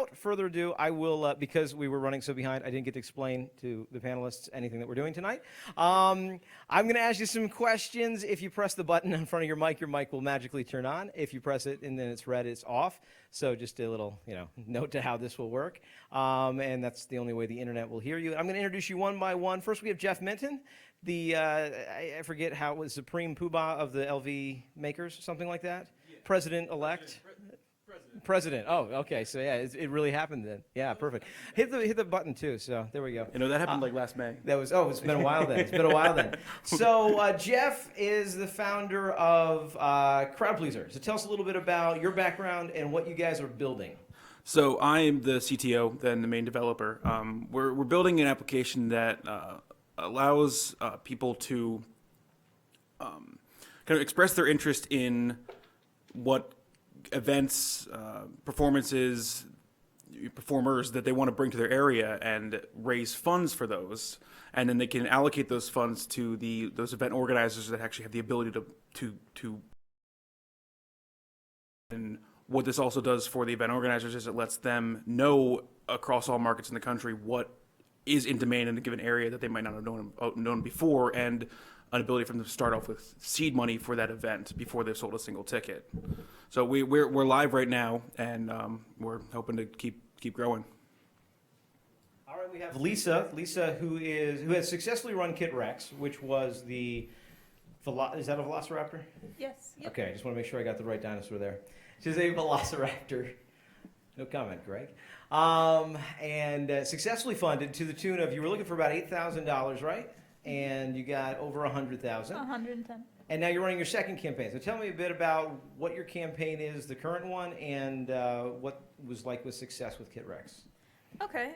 without further ado, I will, because we were running so behind, I didn't get to explain to the panelists anything that we're doing tonight. I'm going to ask you some questions. If you press the button in front of your mic will magically turn on. If you press it and then it's red, it's off. So just a little, note to how this will work. And that's the only way the internet will hear you. I'm going to introduce you one by one. First, we have Jeff Minton, the, I forget how it was, Supreme Poobah of the LV makers, something like that? Yeah. President-elect? President. Oh, okay. So yeah, it really happened then. Yeah, perfect. Hit the button too. So there we go. That happened like last May. It's been a while then. It's been a while then. So Jeff is the founder of Crowd Pleaser. So tell us a little bit about your background and what you guys are building. So I am the CTO, then the main developer. We're building an application that allows people to kind of express their interest in what events, performances, performers that they want to bring to their area and raise funds for those. And then they can allocate those funds to those event organizers that actually have the ability to. And what this also does for the event organizers is it lets them know across all markets in the country what is in demand in a given area that they might not have known before, and an ability for them to start off with seed money for that event before they've sold a single ticket. So we're live right now, and we're hoping to keep growing. All right, we have Lisa. Lisa, who has successfully run Kit Rex, which was is that a Velociraptor? Yes. Yep. Okay, I just want to make sure I got the right dinosaur there. She's a Velociraptor. No comment, Greg. And successfully funded to the tune of, you were looking for about $8,000, right? And you got over 100,000. 110. And now you're running your second campaign. So tell me a bit about what your campaign is, the current one, and what was like with success with Kit Rex. Okay.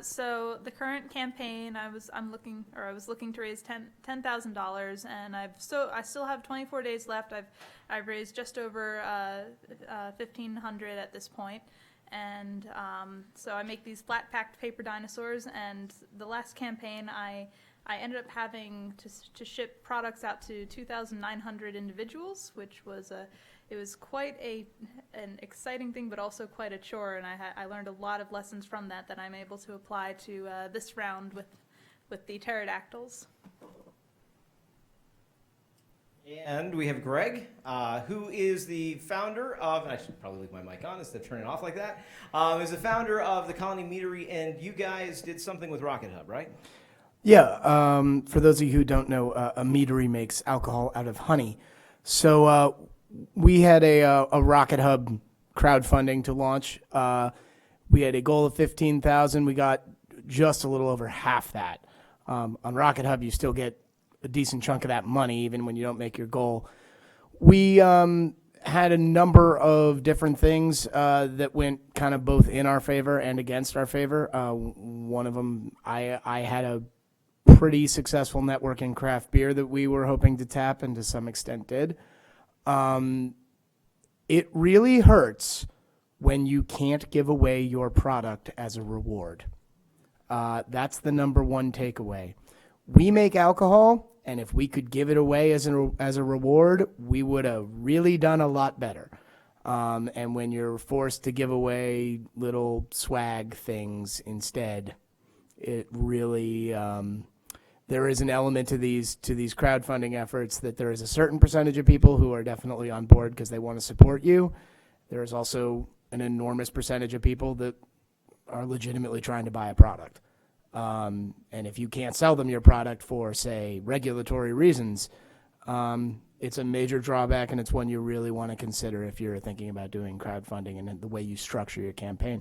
So the current campaign, I was looking to raise $10,000, and I still have 24 days left. I've raised just over 1,500 at this point. And so I make these flat packed paper dinosaurs, and the last campaign I ended up having to ship products out to 2,900 individuals, which was it was quite an exciting thing, but also quite a chore, and I learned a lot of lessons from that I'm able to apply to this round with the pterodactyls. And we have Greg, who is the founder of, and I should probably leave my mic on instead of turning it off like that, is the founder of the Colony Meadery, and you guys did something with Rocket Hub, right? Yeah, for those of you who don't know, a meadery makes alcohol out of honey. So we had a Rocket Hub crowdfunding to launch. We had a goal of 15,000. We got just a little over half that. On Rocket Hub, you still get a decent chunk of that money, even when you don't make your goal. We had a number of different things that went kind of both in our favor and against our favor. One of them, I had a pretty successful network in craft beer that we were hoping to tap, and to some extent did. It really hurts when you can't give away your product as a reward. That's the number one takeaway. We make alcohol, and if we could give it away as a reward, we would have really done a lot better. And when you're forced to give away little swag things instead, it really there is an element to these crowdfunding efforts that there is a certain percentage of people who are definitely on board because they want to support you. There is also an enormous percentage of people that are legitimately trying to buy a product. And if you can't sell them your product for, say, regulatory reasons, it's a major drawback, and it's one you really want to consider if you're thinking about doing crowdfunding and the way you structure your campaign.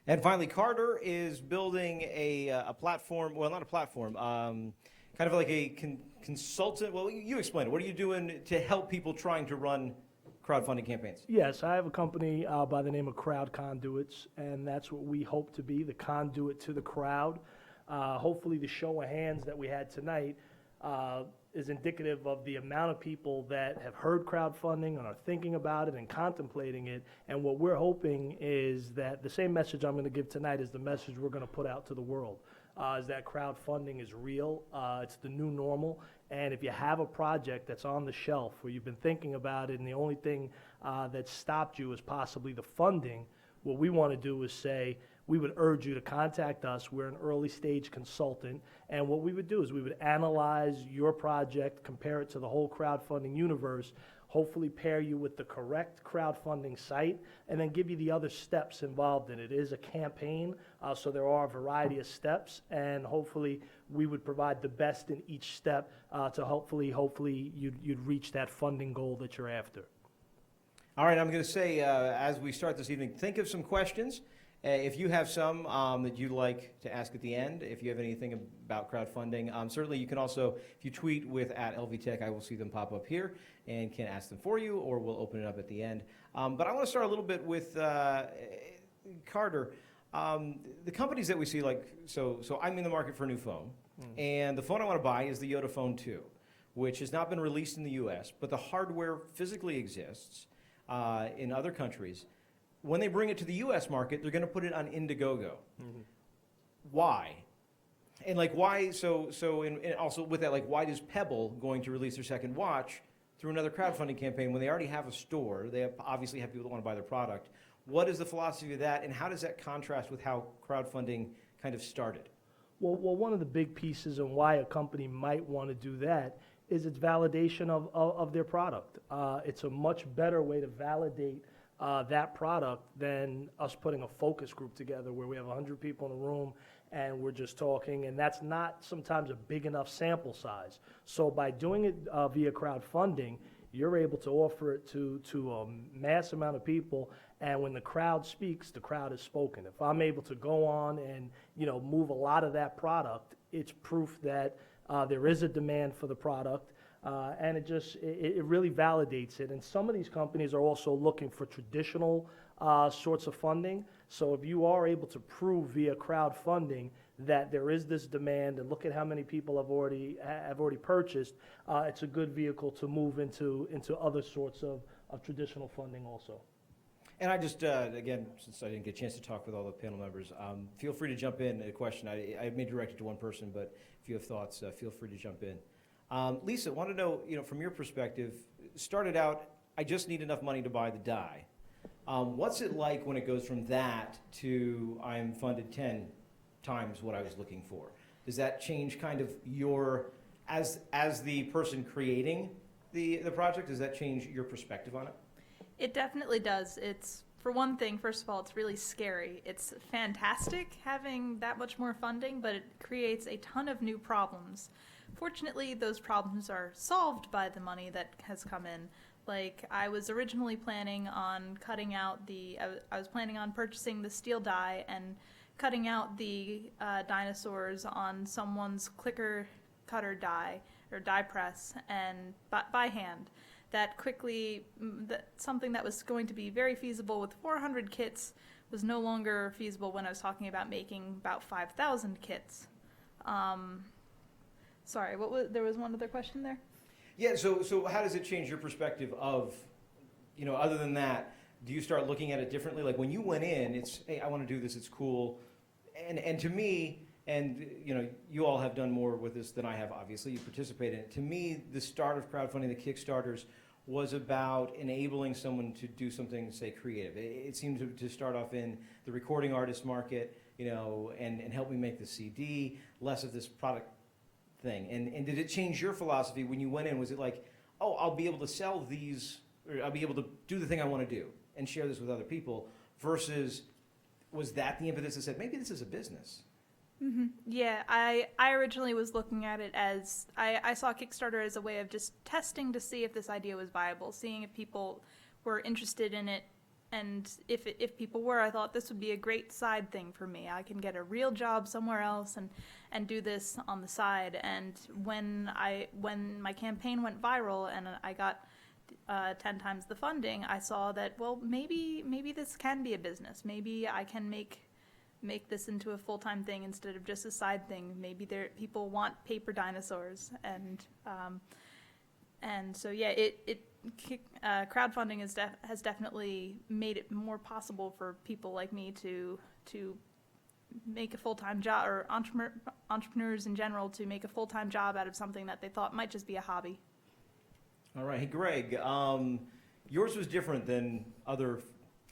And finally, Carter is building a platform, well, not a platform, kind of like a consultant. Well, you explain it. What are you doing to help people trying to run crowdfunding campaigns? Yes, I have a company by the name of Crowd Conduits, and that's what we hope to be, the conduit to the crowd. Hopefully the show of hands that we had tonight is indicative of the amount of people that have heard crowdfunding and are thinking about it and contemplating it. And what we're hoping is that the same message I'm going to give tonight is the message we're going to put out to the world, is that crowdfunding is real. It's the new normal. And if you have a project that's on the shelf where you've been thinking about it and the only thing that stopped you is possibly the funding, What we want to do is say, we would urge you to contact us. We're an early stage consultant. And what we would do is we would analyze your project, compare it to the whole crowdfunding universe, hopefully pair you with the correct crowdfunding site, and then give you the other steps involved in it. It is a campaign, so there are a variety of steps, and hopefully we would provide the best in each step to hopefully you'd reach that funding goal that you're after. All right, I'm going to say, as we start this evening, think of some questions. If you have some that you'd like to ask at the end, if you have anything about crowdfunding, certainly you can also, if you tweet with @LVTech, I will see them pop up here and can ask them for you, or we'll open it up at the end. But I want to start a little bit with Carter. The companies that we see, like, so I'm in the market for a new phone, and the phone I want to buy is the Yoda Phone 2, which has not been released in the U.S., but the hardware physically exists in other countries. When they bring it to the U.S. market, they're going to put it on Indiegogo. Why? And like why? And also with that, like why is Pebble going to release their second watch through another crowdfunding campaign when they already have a store? They obviously have people that want to buy their product. What is the philosophy of that, and how does that contrast with how crowdfunding kind of started? Well, one of the big pieces and why a company might want to do that is its validation of their product. It's a much better way to validate that product than us putting a focus group together where we have 100 people in a room and we're just talking, and that's not sometimes a big enough sample size. So by doing it via crowdfunding, you're able to offer it to a mass amount of people, and when the crowd speaks, the crowd has spoken. If I'm able to go on and move a lot of that product, it's proof that there is a demand for the product. And it really validates it. And some of these companies are also looking for traditional sorts of funding. So if you are able to prove via crowdfunding that there is this demand, and look at how many people have already purchased, it's a good vehicle to move into other sorts of traditional funding also. And I just, again, since I didn't get a chance to talk with all the panel members, feel free to jump in. A question I may direct it to one person, but if you have thoughts, feel free to jump in. Lisa, I want to know, from your perspective, started out, I just need enough money to buy the die. What's it like when it goes from that to I'm funded 10 times what I was looking for? Does that change kind of your, as the person creating the project, does that change your perspective on it? It definitely does. It's, for one thing, first of all, it's really scary. It's fantastic having that much more funding, but it creates a ton of new problems. Fortunately, those problems are solved by the money that has come in. Like, I was originally planning on cutting out I was planning on purchasing the steel die and cutting out the dinosaurs on someone's clicker cutter die, or die press, and by hand. That quickly, something that was going to be very feasible with 400 kits was no longer feasible when I was talking about making about 5,000 kits. Sorry, there was one other question there? Yeah, so how does it change your perspective of, other than that, do you start looking at it differently? Like when you went in, it's, hey, I want to do this, it's cool. And to me, and you all have done more with this than I have, obviously, you participate in it. To me, the start of crowdfunding, the Kickstarters, was about enabling someone to do something, say, creative. It seemed to start off in the recording artist market, and help me make the CD, less of this product thing. And did it change your philosophy when you went in? Was it like, oh, I'll be able to sell these, or I'll be able to do the thing I want to do and share this with other people, versus was that the impetus that said, maybe this is a business? Mm-hmm. Yeah, I originally was looking at it as, I saw Kickstarter as a way of just testing to see if this idea was viable, seeing if people were interested in it, and if people were, I thought this would be a great side thing for me. I can get a real job somewhere else and do this on the side. And when my campaign went viral and I got 10 times the funding, I saw that, well, maybe this can be a business. Maybe I can make this into a full-time thing instead of just a side thing. Maybe people want paper dinosaurs, and so yeah, crowdfunding has definitely made it more possible for people like me to make a full-time job, or entrepreneurs in general to make a full-time job out of something that they thought might just be a hobby. All right, hey Greg, yours was different than other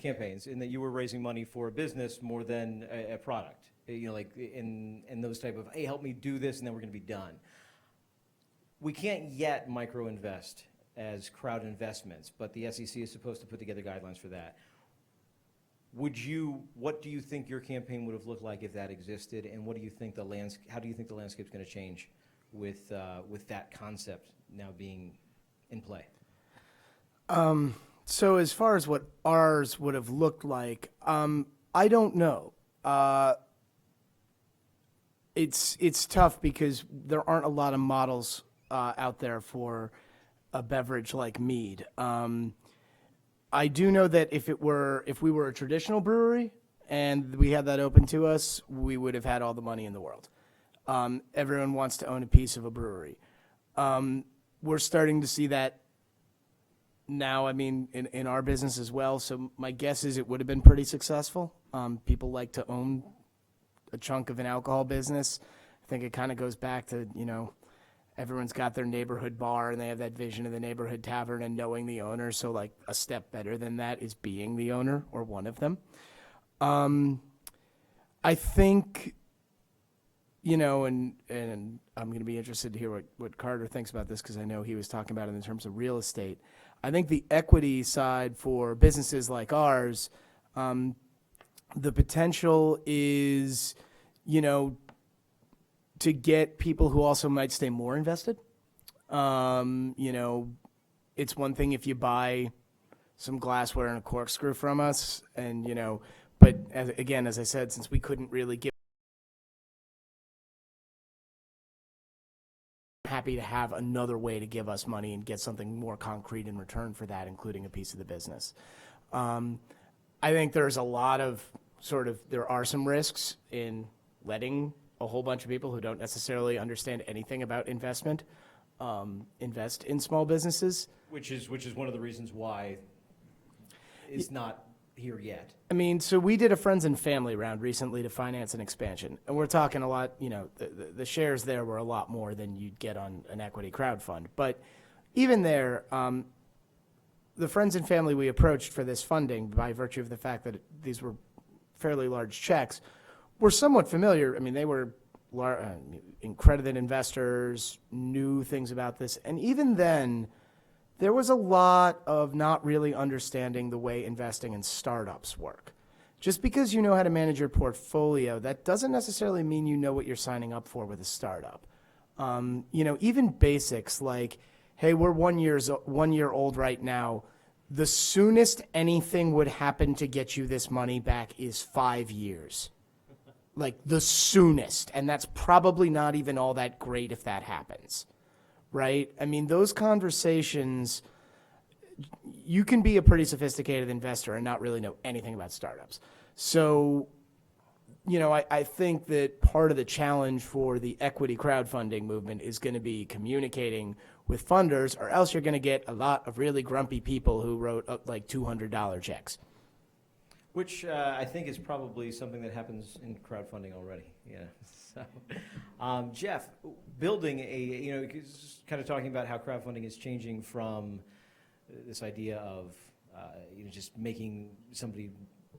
campaigns in that you were raising money for a business more than a product. You know, like in those type of, hey, help me do this, and then we're going to be done. We can't yet micro invest as crowd investments, but the SEC is supposed to put together guidelines for that. What do you think your campaign would have looked like if that existed, and what do you think how do you think the landscape's going to change with that concept now being in play? So as far as what ours would have looked like, I don't know. It's tough because there aren't a lot of models out there for a beverage like mead. I do know that if we were a traditional brewery and we had that open to us, we would have had all the money in the world. Everyone wants to own a piece of a brewery. We're starting to see that now, I mean, in our business as well. So my guess is it would have been pretty successful. People like to own a chunk of an alcohol business. I think it kind of goes back to, you know, everyone's got their neighborhood bar and they have that vision of the neighborhood tavern and knowing the owner. So like a step better than that is being the owner or one of them. I think, you know, and I'm going to be interested to hear what Carter thinks about this because I know he was talking about it in terms of real estate. I think the equity side for businesses like ours, the potential is, you know, to get people who also might stay more invested. You know, it's one thing if you buy some glassware and a corkscrew from us and, you know, but as I said, since we couldn't really give, happy to have another way to give us money and get something more concrete in return for that, including a piece of the business. I think there's a lot of there are some risks in letting a whole bunch of people who don't necessarily understand anything about investment invest in small businesses. Which is one of the reasons why it's not here yet. I mean, so we did a friends and family round recently to finance an expansion, and we're talking a lot, you know, the shares there were a lot more than you'd get on an equity crowdfund. But even there, the friends and family we approached for this funding, by virtue of the fact that these were fairly large checks, were somewhat familiar. I mean, they were accredited investors, knew things about this, and even then, there was a lot of not really understanding the way investing in startups work. Just because you know how to manage your portfolio, that doesn't necessarily mean you know what you're signing up for with a startup. You know, even basics like, hey, we're 1 year old right now. The soonest anything would happen to get you this money back is 5 years. Like the soonest. And that's probably not even all that great if that happens. Right? I mean, those conversations, you can be a pretty sophisticated investor and not really know anything about startups. So, you know, I think that part of the challenge for the equity crowdfunding movement is going to be communicating with funders, or else you're going to get a lot of really grumpy people who wrote up like $200 checks. Which I think is probably something that happens in crowdfunding already. Yeah. So, Jeff, building you know, kind of talking about how crowdfunding is changing from this idea of, you know, just making something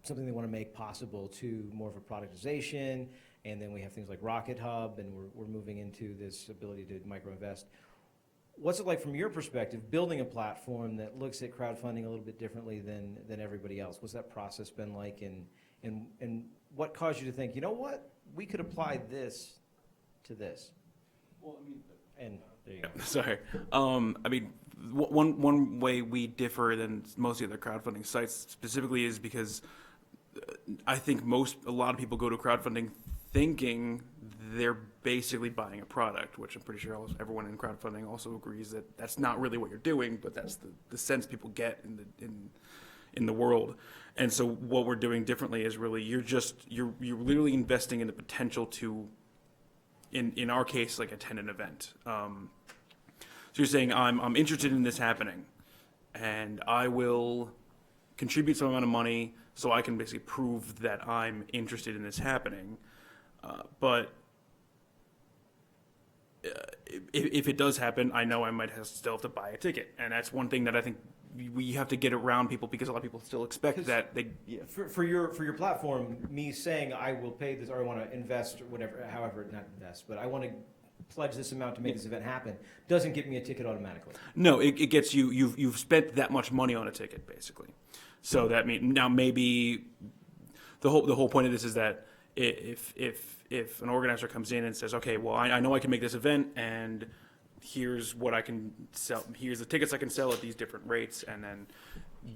they want to make possible to more of a productization, and then we have things like Rocket Hub, and we're moving into this ability to micro-invest. What's it like from your perspective, building a platform that looks at crowdfunding a little bit differently than everybody else? What's that process been like, and what caused you to think, you know what, we could apply this to this? Well, I mean, and there you go. Sorry. I mean, one way we differ than most of the other crowdfunding sites specifically is because I think a lot of people go to crowdfunding thinking they're basically buying a product, which I'm pretty sure everyone in crowdfunding also agrees that that's not really what you're doing, but that's the sense people get in the world. And so what we're doing differently is really you're literally investing in the potential to, in our case, like attend an event. So you're saying I'm interested in this happening, and I will contribute some amount of money so I can basically prove that I'm interested in this happening. But if it does happen, I know I might still have to buy a ticket, and that's one thing that I think we have to get around people, because a lot of people still expect that they. Yeah. For your platform, me saying I will pay this or I want to invest or whatever, however, not invest, but I want to pledge this amount to make this event happen, doesn't get me a ticket automatically. No, it gets you. You've spent that much money on a ticket, basically. So that mean now maybe the whole point of this is that if an organizer comes in and says, okay, well, I know I can make this event, and here's what I can sell. Here's the tickets I can sell at these different rates, and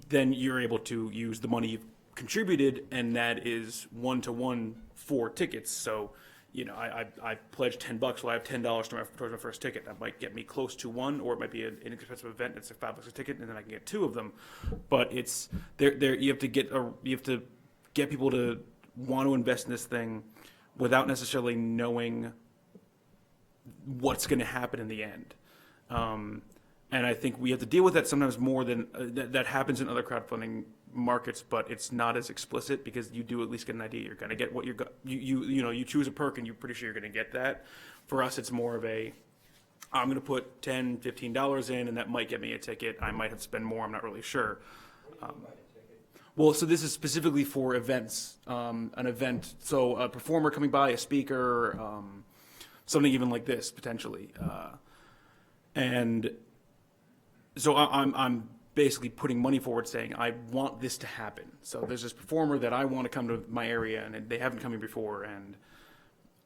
then you're able to use the money you've contributed, and that is 1-to-1 for tickets. So, I pledged $10. Well, I have $10 towards my first ticket. That might get me close to one, or it might be an inexpensive event. It's like $5 a ticket, and then I can get two of them. But it's there. You have to get people to want to invest in this thing without necessarily knowing what's going to happen in the end. And I think we have to deal with that sometimes more than that happens in other crowdfunding markets, but it's not as explicit, because you do at least get an idea. You're going to get what you choose a perk and you're pretty sure you're going to get that. For us, it's more of I'm going to put $10, $15 in, and that might get me a ticket. I might have to spend more. I'm not really sure. Well, so this is specifically for events, an event. So a performer coming by, a speaker, something even like this potentially, and so I'm basically putting money forward, saying I want this to happen. So there's this performer that I want to come to my area, and they haven't come here before, and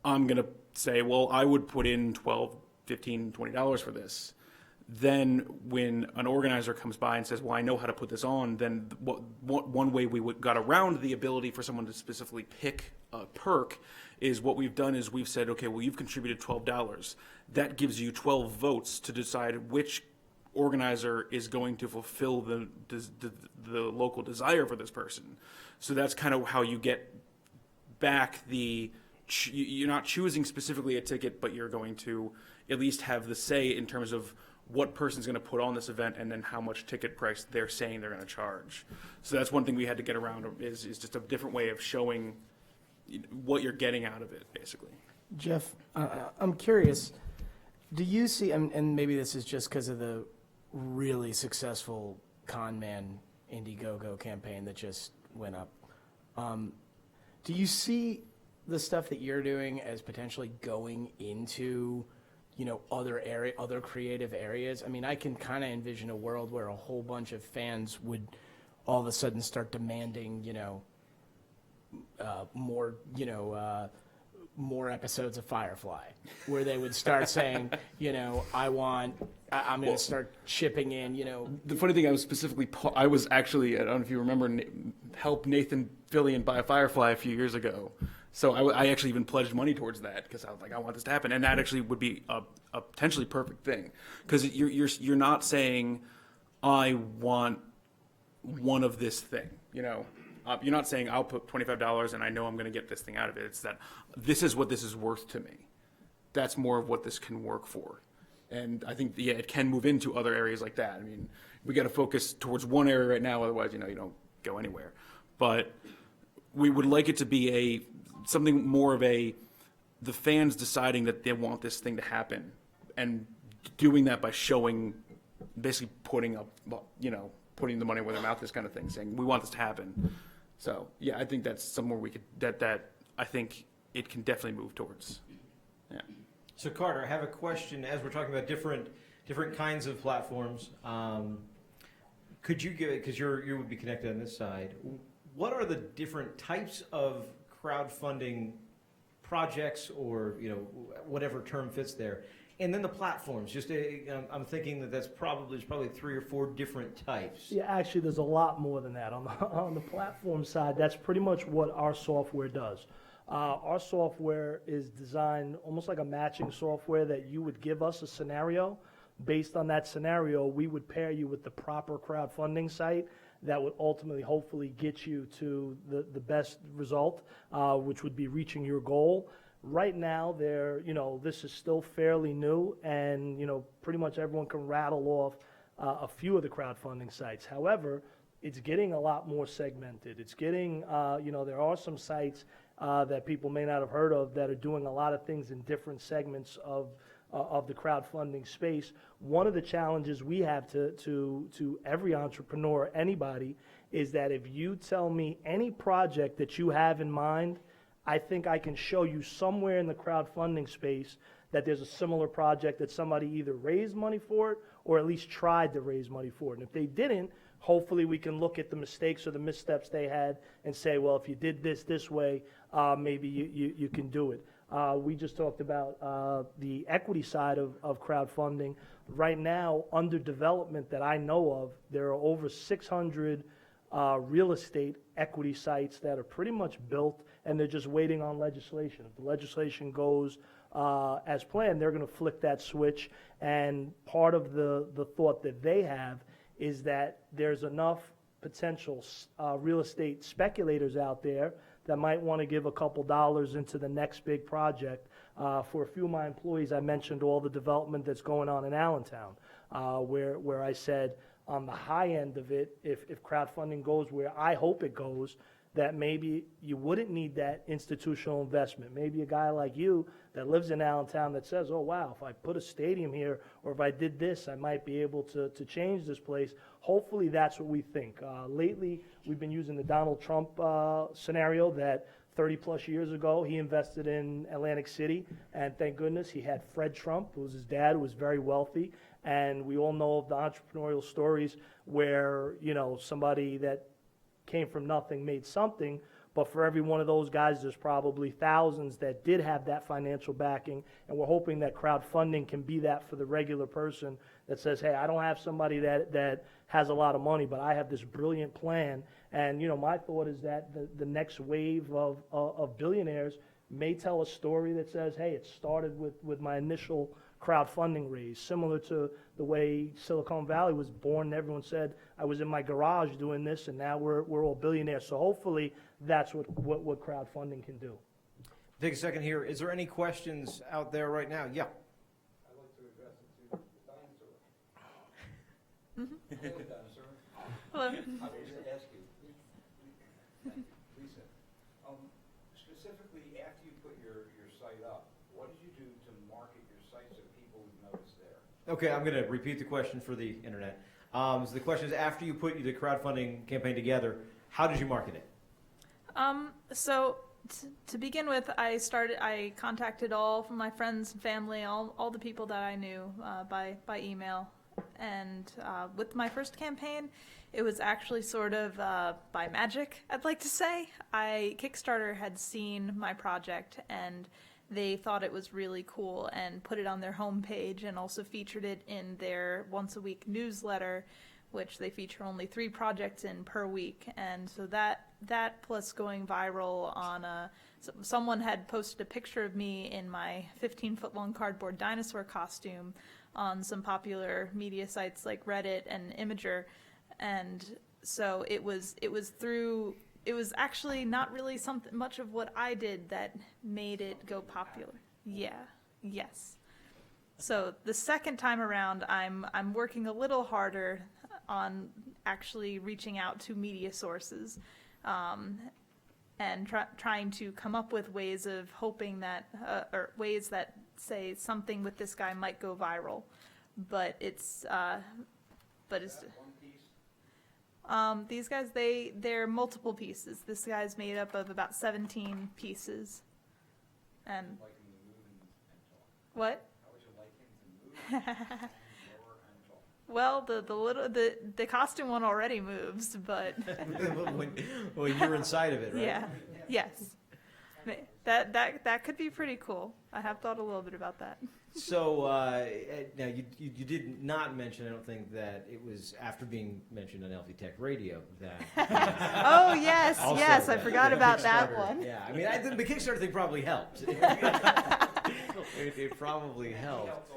I'm gonna say, well, I would put in $12, $15, $20 for this. Then when an organizer comes by and says, well, I know how to put this on, then one way we got around the ability for someone to specifically pick a perk is what we've done is we've said, okay, well, you've contributed $12. That gives you 12 votes to decide which organizer is going to fulfill the local desire for this person. So that's kind of how you get back you're not choosing specifically a ticket, but you're going to at least have the say in terms of what person's going to put on this event, and then how much ticket price they're saying they're going to charge. So that's one thing we had to get around, is just a different way of showing what you're getting out of it, basically. Jeff, I'm curious, do you see, and maybe this is just because of the really successful Con Man Indiegogo campaign that just went up, do you see the stuff that you're doing as potentially going into other creative areas? I mean, I can kind of envision a world where a whole bunch of fans would all of a sudden start demanding, more episodes of Firefly, where they would start saying, I'm going to start chipping in, The funny thing, I was actually, I don't know if you remember, help Nathan Fillion buy a Firefly a few years ago. So I actually even pledged money towards that, because I was like, I want this to happen, and that actually would be a potentially perfect thing, because you're not saying I want one of this thing, you're not saying I'll put $25 and I know I'm going to get this thing out of it. It's that this is what this is worth to me. That's more of what this can work for, and I think it can move into other areas like that. I mean, we got to focus towards one area right now, otherwise you don't go anywhere. But we would like it to be something more of the fans deciding that they want this thing to happen, and doing that by showing, basically putting the money where their mouth is, kind of thing, saying we want this to happen. So yeah, I think that's somewhere we could that I think it can definitely move towards. Yeah. So Carter, I have a question. As we're talking about different kinds of platforms, could you give it, because you would be connected on this side, what are the different types of crowdfunding projects, or whatever term fits there, and then the platforms? I'm thinking there's probably 3 or 4 different types. Yeah, actually, there's a lot more than that. On the platform side, that's pretty much what our software does. Our software is designed almost like a matching software, that you would give us a scenario. Based on that scenario, we would pair you with the proper crowdfunding site that would ultimately, hopefully, get you to the best result, which would be reaching your goal. Right now, this is still fairly new, and pretty much everyone can rattle off a few of the crowdfunding sites. However, it's getting a lot more segmented. It's getting, there are some sites that people may not have heard of that are doing a lot of things in different segments of of the crowdfunding space. One of the challenges we have to every entrepreneur, anybody, is that if you tell me any project that you have in mind, I think I can show you somewhere in the crowdfunding space that there's a similar project that somebody either raised money for it or at least tried to raise money for it. And if they didn't, hopefully we can look at the mistakes or the missteps they had and say, well, if you did this way, maybe you can do it. We just talked about the equity side of crowdfunding. Right now, under development that I know of, there are over 600 real estate equity sites that are pretty much built, and they're just waiting on legislation. If the legislation goes as planned, they're going to flick that switch. And part of the thought that they have is that there's enough potential real estate speculators out there that might want to give a couple dollars into the next big project. For a few of my employees, I mentioned all the development that's going on in Allentown, where I said on the high end of it, if crowdfunding goes where I hope it goes, that maybe you wouldn't need that institutional investment. Maybe a guy like you that lives in Allentown that says, oh, wow, if I put a stadium here or if I did this, I might be able to change this place. Hopefully that's what we think. Lately, we've been using the Donald Trump scenario that 30 plus years ago, he invested in Atlantic City, and thank goodness he had Fred Trump, who was his dad, who was very wealthy. And we all know of the entrepreneurial stories where, you know, somebody that came from nothing made something, but for every one of those guys, there's probably thousands that did have that financial backing, and we're hoping that crowdfunding can be that for the regular person that says, hey, I don't have somebody that has a lot of money, but I have this brilliant plan. And, you know, my thought is that the next wave of billionaires may tell a story that says, hey, it started with my initial crowdfunding raise, similar to the way Silicon Valley was born. And everyone said, I was in my garage doing this, and now we're all billionaires. So hopefully that's what crowdfunding can do. Take a second here. Is there any questions out there right now? Yeah. I'd like to address it to the dinosaur. Hello, dinosaur. Hello. I was to ask you, Lisa, specifically after you put your site up, what did you do to market your site so people would know it's there? Okay, I'm going to repeat the question for the internet. So the question is, after you put the crowdfunding campaign together, how did you market it? So to begin with, I contacted all from my friends and family, all the people that I knew by email. And with my first campaign, it was actually sort of by magic, I'd like to say. Kickstarter had seen my project, and they thought it was really cool and put it on their homepage and also featured it in their once-a-week newsletter, which they feature only 3 projects in per week. And so that plus going viral on someone had posted a picture of me in my 15-foot-long cardboard dinosaur costume on some popular media sites like Reddit and Imgur. And so it was actually not really something much of what I did that made it go popular. Yeah. Yes. So the second time around, I'm working a little harder on actually reaching out to media sources, and trying to come up with ways of hoping that, or ways that say something with this guy might go viral, but it's One piece? these guys, they're multiple pieces. This guy's made up of about 17 pieces. And Like him to move and talk. what? How would you like him to move and lower and talk? Well, the costume one already moves, but when you're inside of it, right? yeah, yes, that could be pretty cool. I have thought a little bit about that. So now you did not mention, I don't think, that it was after being mentioned on LV Tech Radio that. Oh yes, Also, yes, I forgot the about that Kickstarter- one. Yeah, I mean, the Kickstarter thing probably helped. It probably helped.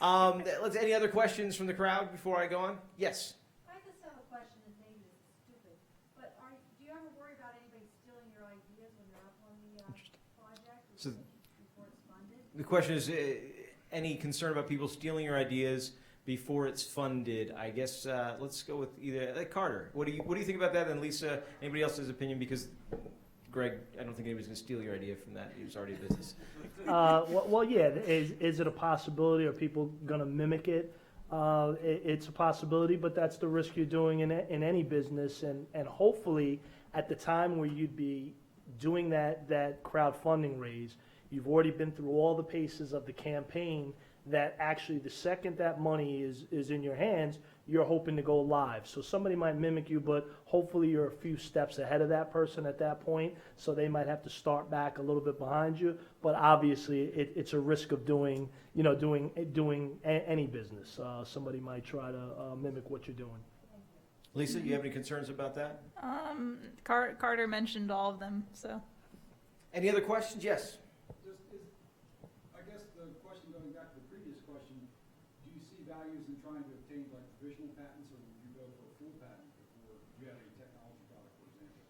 Any other questions from the crowd before I go on? Yes. I just have a question, and maybe this is stupid, but do you ever worry about anybody stealing your ideas when you're up on the project So- before it's funded? The question is, any concern about people stealing your ideas before it's funded? I guess let's go with either Carter. What do you think about that? And Lisa, anybody else's opinion? Because Greg, I don't think anybody's going to steal your idea from that. It's already a business. Well, yeah, is it a possibility? Are people going to mimic it? It's a possibility, but that's the risk you're doing in any business. And hopefully, at the time where you'd be doing that crowdfunding raise, you've already been through all the paces of the campaign that actually the second that money is in your hands, you're hoping to go live. So somebody might mimic you, but hopefully you're a few steps ahead of that person at that point, so they might have to start back a little bit behind you. But obviously, it's a risk of doing any business. Somebody might try to mimic what you're doing. Lisa, you have any concerns about that? Carter mentioned all of them, so. Any other questions? Yes. I guess the question going back to the previous question, do you see values in trying to obtain like provisional patents, or would you go for a full patent before you had a technology product, for example?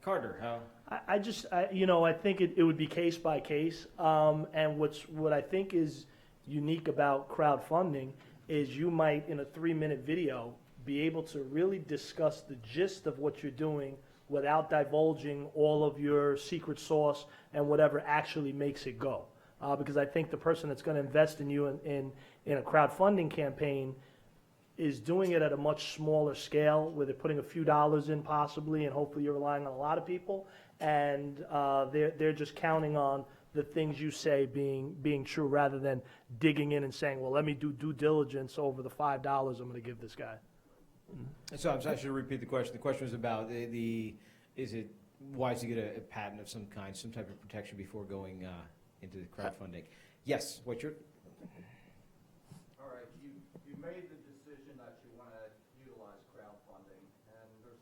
Carter, how? I think it would be case by case. And what I think is unique about crowdfunding is you might, in a 3-minute video, be able to really discuss the gist of what you're doing without divulging all of your secret sauce and whatever actually makes it go. Because I think the person that's going to invest in you in a crowdfunding campaign is doing it at a much smaller scale, where they're putting a few dollars in possibly, and hopefully you're relying on a lot of people, and they're just counting on the things you say being true, rather than digging in and saying, well, let me do due diligence over the $5 I'm going to give this guy. So I should repeat the question. The question was about is it wise to get a patent of some kind, some type of protection before going into crowdfunding? Yes. What's your? All right, you made the decision that you want to utilize crowdfunding, and there's,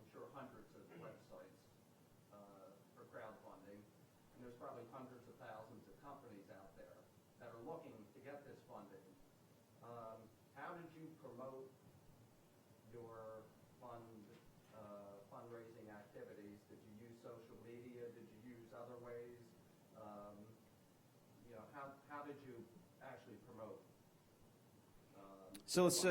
I'm sure, hundreds of websites for crowdfunding, and there's probably hundreds of thousands of companies out there that are looking to get this funding. How did you promote your fundraising activities? Did you use social media? Did you use other ways? How did you actually promote? So let's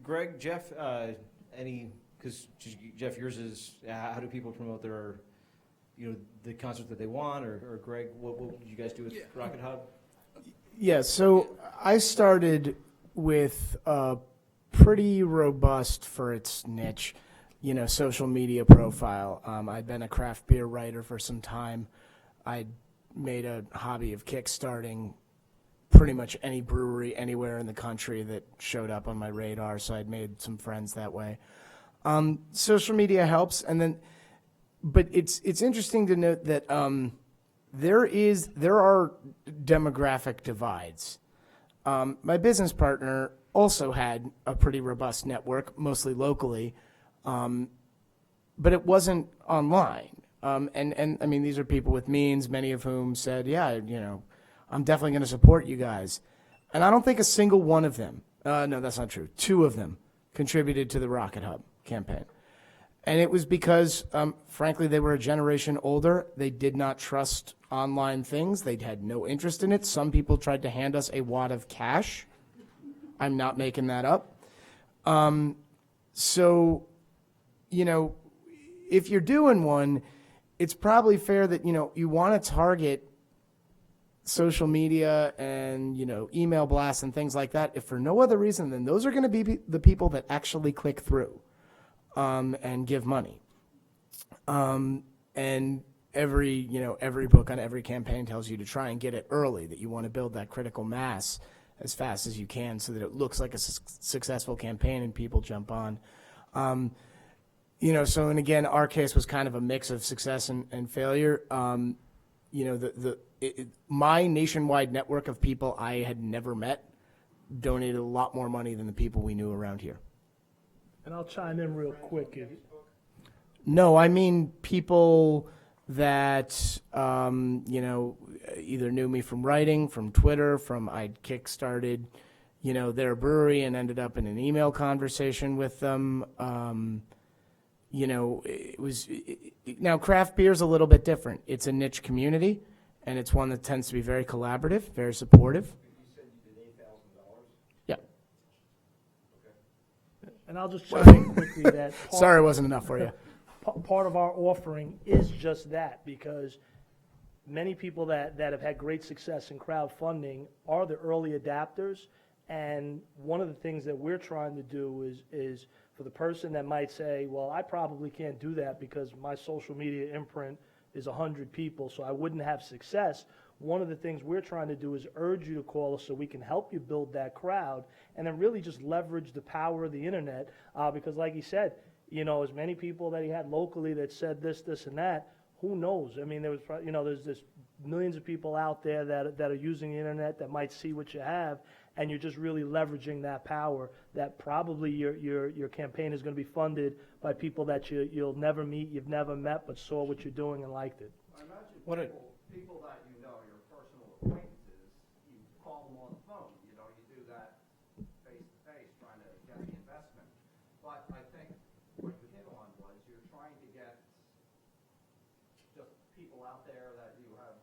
Greg, Jeff, because Jeff, yours is how do people promote their, the concert that they want, or Greg, what did you guys do with Rocket Hub? Yeah, so I started with a pretty robust, for its niche, social media profile. I'd been a craft beer writer for some time. I'd made a hobby of kickstarting pretty much any brewery anywhere in the country that showed up on my radar, so I'd made some friends that way. Social media helps, but it's interesting to note that there are demographic divides. My business partner also had a pretty robust network, mostly locally, but it wasn't online. And I mean, these are people with means, many of whom said, yeah, I'm definitely going to support you guys. And I don't think a single one of them, no, that's not true, 2 of them contributed to the Rocket Hub campaign. And it was because, frankly, they were a generation older. They did not trust online things. They had no interest in it. Some people tried to hand us a wad of cash. I'm not making that up. So, if you're doing one, it's probably fair that, you want to target social media and, email blasts and things like that, if for no other reason than those are going to be the people that actually click through and give money. And every book on every campaign tells you to try and get it early, that you want to build that critical mass as fast as you can so that it looks like a successful campaign and people jump on. So, and again, our case was kind of a mix of success and failure. My nationwide network of people I had never met donated a lot more money than the people we knew around here. And I'll chime in real quick. No, I mean people that, either knew me from writing, from Twitter, I'd kickstarted, their brewery and ended up in an email conversation with them. Now craft beer is a little bit different. It's a niche community, and it's one that tends to be very collaborative, very supportive. You said you did $8,000? Yeah. And I'll just chime in quickly that Sorry, it wasn't enough for you. part of our offering is just that, because many people that have had great success in crowdfunding are the early adapters. And one of the things that we're trying to do is for the person that might say, well, I probably can't do that because my social media imprint is 100 people, so I wouldn't have success. One of the things we're trying to do is urge you to call us so we can help you build that crowd, and then really just leverage the power of the internet, because like he said, as many people that he had locally that said this, and that, who knows? I mean, there's just millions of people out there that are using the internet that might see what you have, and you're just really leveraging that power that probably your campaign is going to be funded by people that you'll never meet, you've never met, but saw what you're doing and liked it. I imagine What a- people that you know, your personal acquaintances, you call them on the phone, you do that face to face, trying to get the investment. But I think what you hit on was you're trying to get just people out there that you have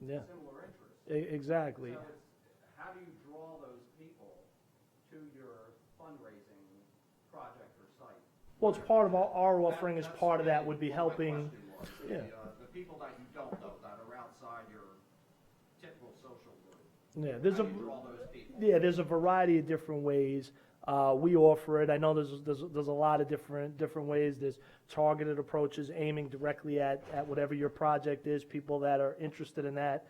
Yeah, similar interests. exactly. So how do you draw those people to your fundraising project or site? Well, it's part of our offering as part of that would be helping. Yeah. The people that you don't know, that are outside your typical social group. Yeah, How do you draw those people? there's a variety of different ways we offer it. I know there's a lot of different ways. There's targeted approaches aiming directly at whatever your project is, people that are interested in that,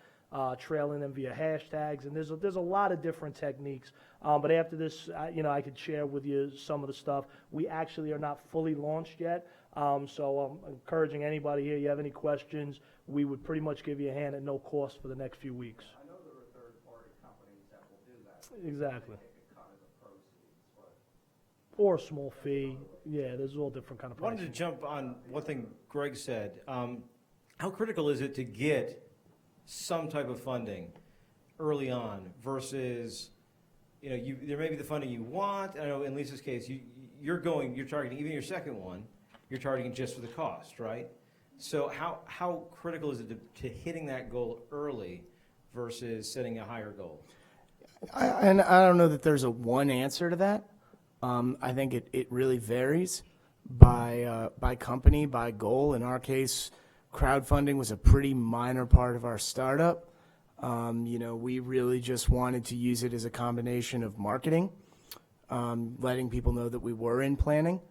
trailing them via hashtags, and there's a lot of different techniques. But after this, I could share with you some of the stuff. We actually are not fully launched yet, so I'm encouraging anybody here. You have any questions? We would pretty much give you a hand at no cost for the next few weeks. I know there are third-party companies that will do that. Exactly. They take a cut of the proceeds, but Or a small fee. Yeah, there's all different kind of I wanted to pricing. jump on one thing Greg said. How critical is it to get some type of funding early on versus, there may be the funding you want. I know in Lisa's case, you're targeting, even your second one, you're targeting just for the cost, right? So how critical is it to hitting that goal early versus setting a higher goal? And I don't know that there's a one answer to that. I think it really varies by company, by goal. In our case, crowdfunding was a pretty minor part of our startup. We really just wanted to use it as a combination of marketing, letting people know that we were in planning,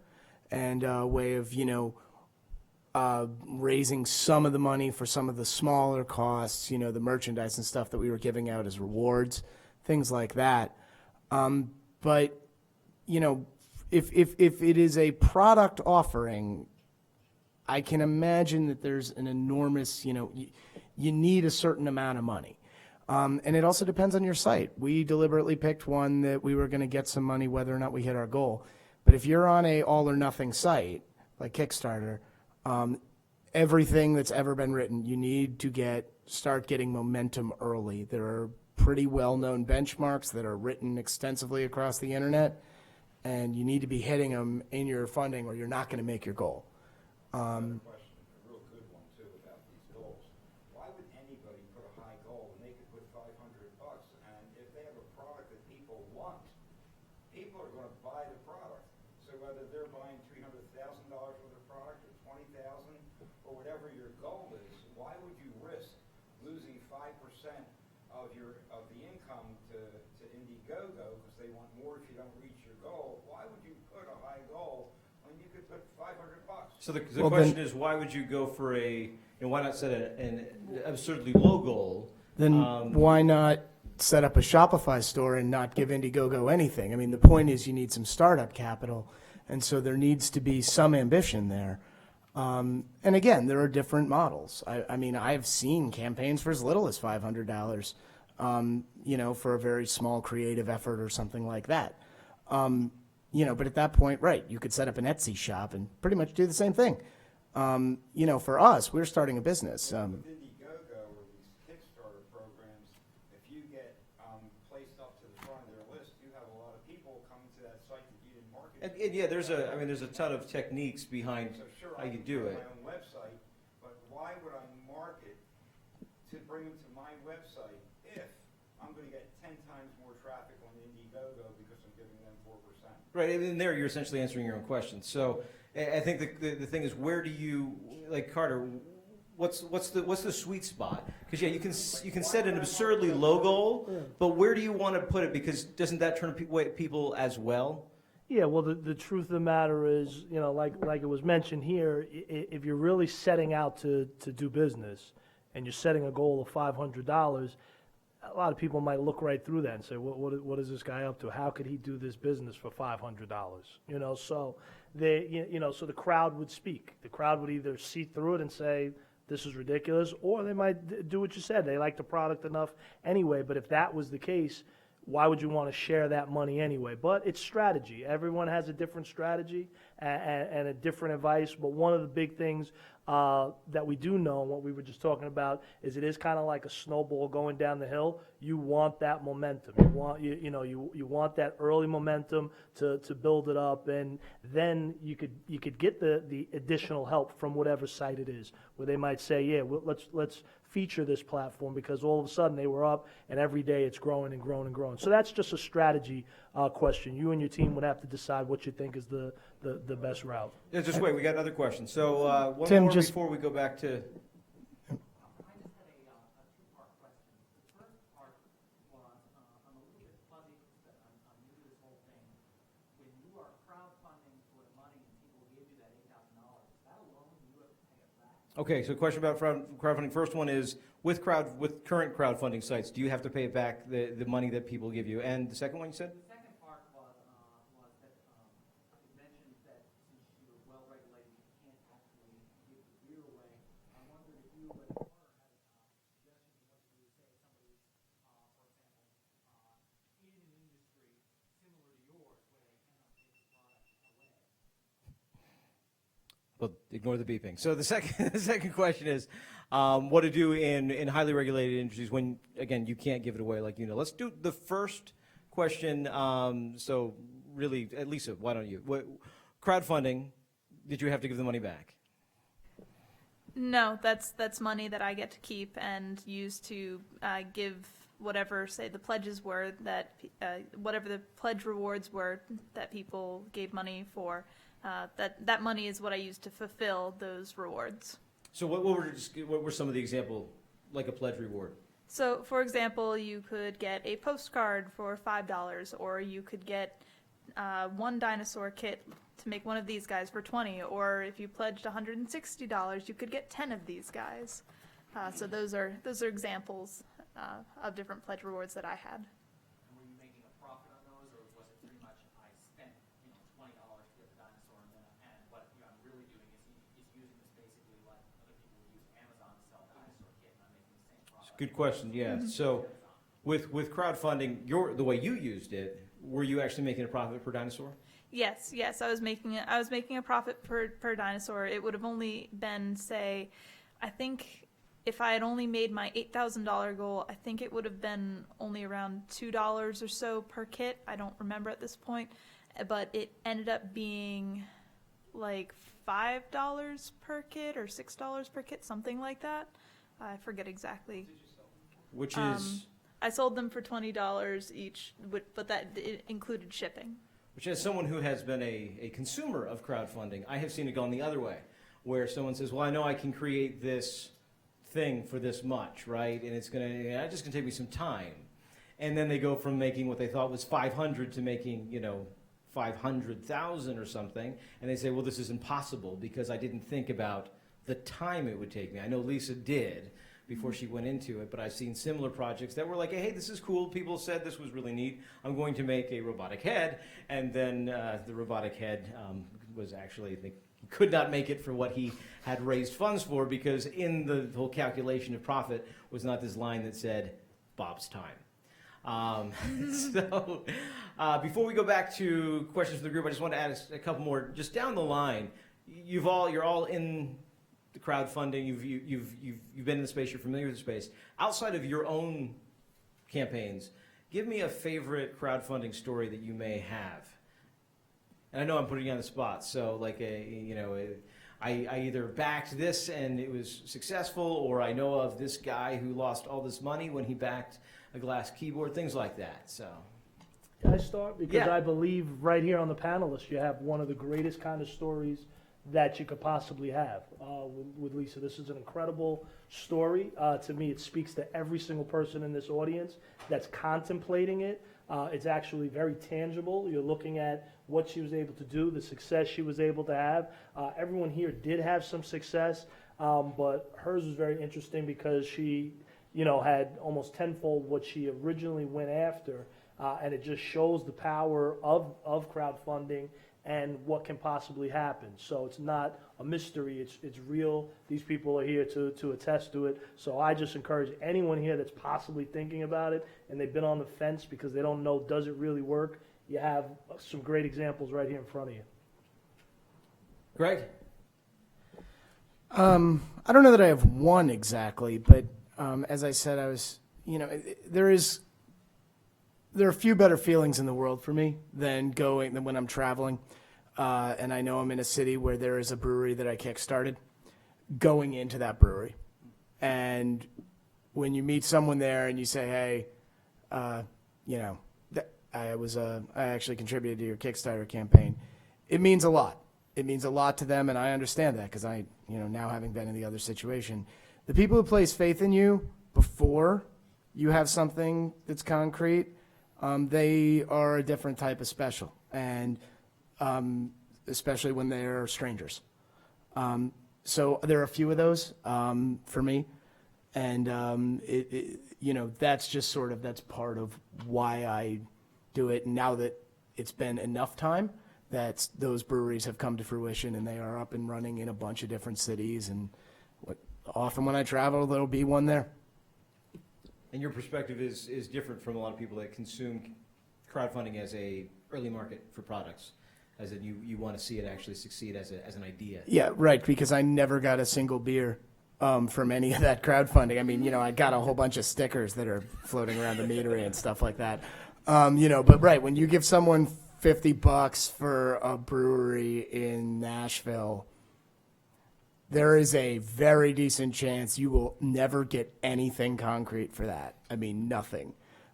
and a way of, raising some of the money for some of the smaller costs, the merchandise and stuff that we were giving out as rewards, things like that. But, if it is a product offering, I can imagine that there's an enormous, you need a certain amount of money. And it also depends on your site. We deliberately picked one that we were going to get some money whether or not we hit our goal. But if you're on a all or nothing site, like Kickstarter, everything that's ever been written, you need to start getting momentum early. There are pretty well-known benchmarks that are written extensively across the internet, and you need to be hitting them in your funding or you're not going to make your goal. Question, a real good one too, about these goals. Why would anybody put a high goal when they could put $500? And if they have a product that people want, people are going to buy the product. So whether they're buying $300,000 worth of product or $20,000 or whatever your goal is, why would you risk losing 5% of the income to Indiegogo because they want more if you don't reach your goal? Why would you put a high goal when you could put $500? So the question is, why would you go for why not set an absurdly low goal? Then why not set up a Shopify store and not give Indiegogo anything? I mean, the point is you need some startup capital, and so there needs to be some ambition there. And again, there are different models. I mean, I've seen campaigns for as little as $500, for a very small creative effort or something like that. But at that point, right, you could set up an Etsy shop and pretty much do the same thing. For us, we're starting a business. With Indiegogo or these Kickstarter programs, if you get placed up to the front of their list, you have a lot of people coming to that site that you didn't market. And yeah, there's a ton of techniques behind So sure, how I you can do create it. my own website, but why would I market to bring them to my website if I'm gonna get 10 times more traffic on Indiegogo because I'm giving them 4%. Right, and there you're essentially answering your own question. So I think the thing is, where do you, like Carter, what's the sweet spot? Because yeah, you can set an absurdly low goal, but where do you want to put it? Because doesn't that turn people as well? Yeah, well, the truth of the matter is, you know, like it was mentioned here, if you're really setting out to do business and you're setting a goal of $500, a lot of people might look right through that and say, what is this guy up to? How could he do this business for $500? You know, so so the crowd would speak. The crowd would either see through it and say, this is ridiculous, or they might do what you said. They like the product enough anyway, but if that was the case, why would you want to share that money anyway? But it's strategy. Everyone has a different strategy and a different advice. But one of the big things that we do know, and what we were just talking about, is it is kind of like a snowball going down the hill. You want that momentum. You want that early momentum to build it up, and then you could get the additional help from whatever site it is, where they might say, yeah, let's feature this platform, because all of a sudden they were up and every day it's growing and growing and growing. So that's just a strategy question. You and your team would have to decide what you think is the best route. Yeah, just wait, we got another question. So one Tim, more just- before we go back to. I just had a two-part question. The first part was, I'm a little bit fuzzy, but I'm new to this whole thing. When you are crowdfunding for the money and people give you that $8,000, that alone, you have to pay it back? Okay, so question about crowdfunding. First one is, with current crowdfunding sites, do you have to pay back the money that people give you? And the second one you said? The second part was that you mentioned that since you're well regulated, you can't actually give the beer away. I wondered if you, as a owner, had a suggestion of what to do. Say somebody's, for example, in an industry similar to yours, where they cannot give the product away. Well, ignore the beeping. So the second question is, what to do in highly regulated industries when, again, you can't give it away like you know. Let's do the first question. So really, Lisa, why don't you? Crowdfunding, did you have to give the money back? No, that's money that I get to keep and use to give whatever, say, the pledges were that whatever the pledge rewards were that people gave money for. That money is what I use to fulfill those rewards. So what were some of the example, like a pledge reward? So, for example, you could get a postcard for $5, or you could get one dinosaur kit to make one of these guys for $20, or if you pledged $160, you could get 10 of these guys. So those are examples of different pledge rewards that I had. And were you making a profit on those, or was it pretty much I spent $20 to get the dinosaur, and what I'm really doing is using this basically like other people would use Amazon to sell a dinosaur kit, and I'm making the same product. Good question. Yeah. So with crowdfunding, the way you used it, were you actually making a profit per dinosaur? Yes, I was making a profit per dinosaur. It would have only been, say, I think if I had only made my $8,000 goal, I think it would have been only around $2 or so per kit. I don't remember at this point, but it ended up being like $5 per kit or $6 per kit, something like that. I forget exactly. Which is I sold them for $20 each, but that it included shipping. Which, as someone who has been a consumer of crowdfunding, I have seen it gone the other way, where someone says, well, I know I can create this thing for this much, right? And it's just gonna take me some time. And then they go from making what they thought was 500 to making, 500,000 or something. And they say, well, this is impossible because I didn't think about the time it would take me. I know Lisa did before she went into it, but I've seen similar projects that were like, hey, this is cool. People said this was really neat. I'm going to make a robotic head. And then the robotic head was actually, he could not make it for what he had raised funds for, because in the whole calculation of profit was not this line that said, Bob's time. So before we go back to questions for the group, I just want to add a couple more. Just down the line, you're all in the crowdfunding, you've been in the space, you're familiar with the space. Outside of your own campaigns, give me a favorite crowdfunding story that you may have. And I know I'm putting you on the spot, so like I either backed this and it was successful, or I know of this guy who lost all this money when he backed a glass keyboard, things like that. So. Can I start? Because Yeah. I believe right here on the panelists, you have one of the greatest kind of stories that you could possibly have with Lisa. This is an incredible story. To me, it speaks to every single person in this audience that's contemplating it. It's actually very tangible. You're looking at what she was able to do, the success she was able to have. Everyone here did have some success, but hers was very interesting because she, had almost tenfold what she originally went after. And it just shows the power of crowdfunding and what can possibly happen. So it's not a mystery, it's real. These people are here to attest to it. So I just encourage anyone here that's possibly thinking about it and they've been on the fence because they don't know, does it really work? You have some great examples right here in front of you. Greg? I don't know that I have one exactly, but as I said, I was, there are few better feelings in the world for me than when I'm traveling, and I know I'm in a city where there is a brewery that I kickstarted, going into that brewery, and when you meet someone there and you say, hey, I actually contributed to your Kickstarter campaign, it means a lot. It means a lot to them, and I understand that because I, now having been in the other situation, the people who place faith in you before you have something that's concrete, they are a different type of special, and especially when they're strangers. So there are a few of those for me, and that's just that's part of why I do it. And now that it's been enough time, that those breweries have come to fruition and they are up and running in a bunch of different cities, and often when I travel, there'll be one there. And your perspective is different from a lot of people that consume crowdfunding as a early market for products, as in you want to see it actually succeed as an idea. Yeah, right, because I never got a single beer from any of that crowdfunding. I mean, I got a whole bunch of stickers that are floating around the meadery and stuff like that. But right, when you give someone $50 for a brewery in Nashville, there is a very decent chance you will never get anything concrete for that. I mean, nothing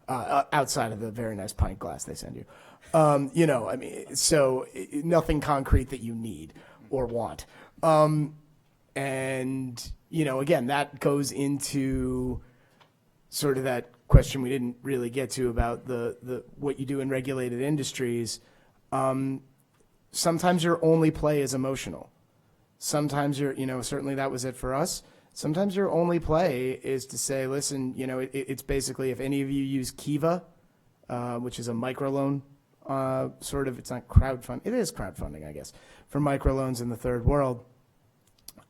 outside of the very nice pint glass they send you. So nothing concrete that you need or want. Again, that goes into sort of that question we didn't really get to about the what you do in regulated industries. Sometimes your only play is emotional. Sometimes certainly that was it for us. Sometimes your only play is to say, listen, it's basically, if any of you use Kiva, which is a microloan, it's not crowdfunding. It is crowdfunding, I guess, for microloans in the third world.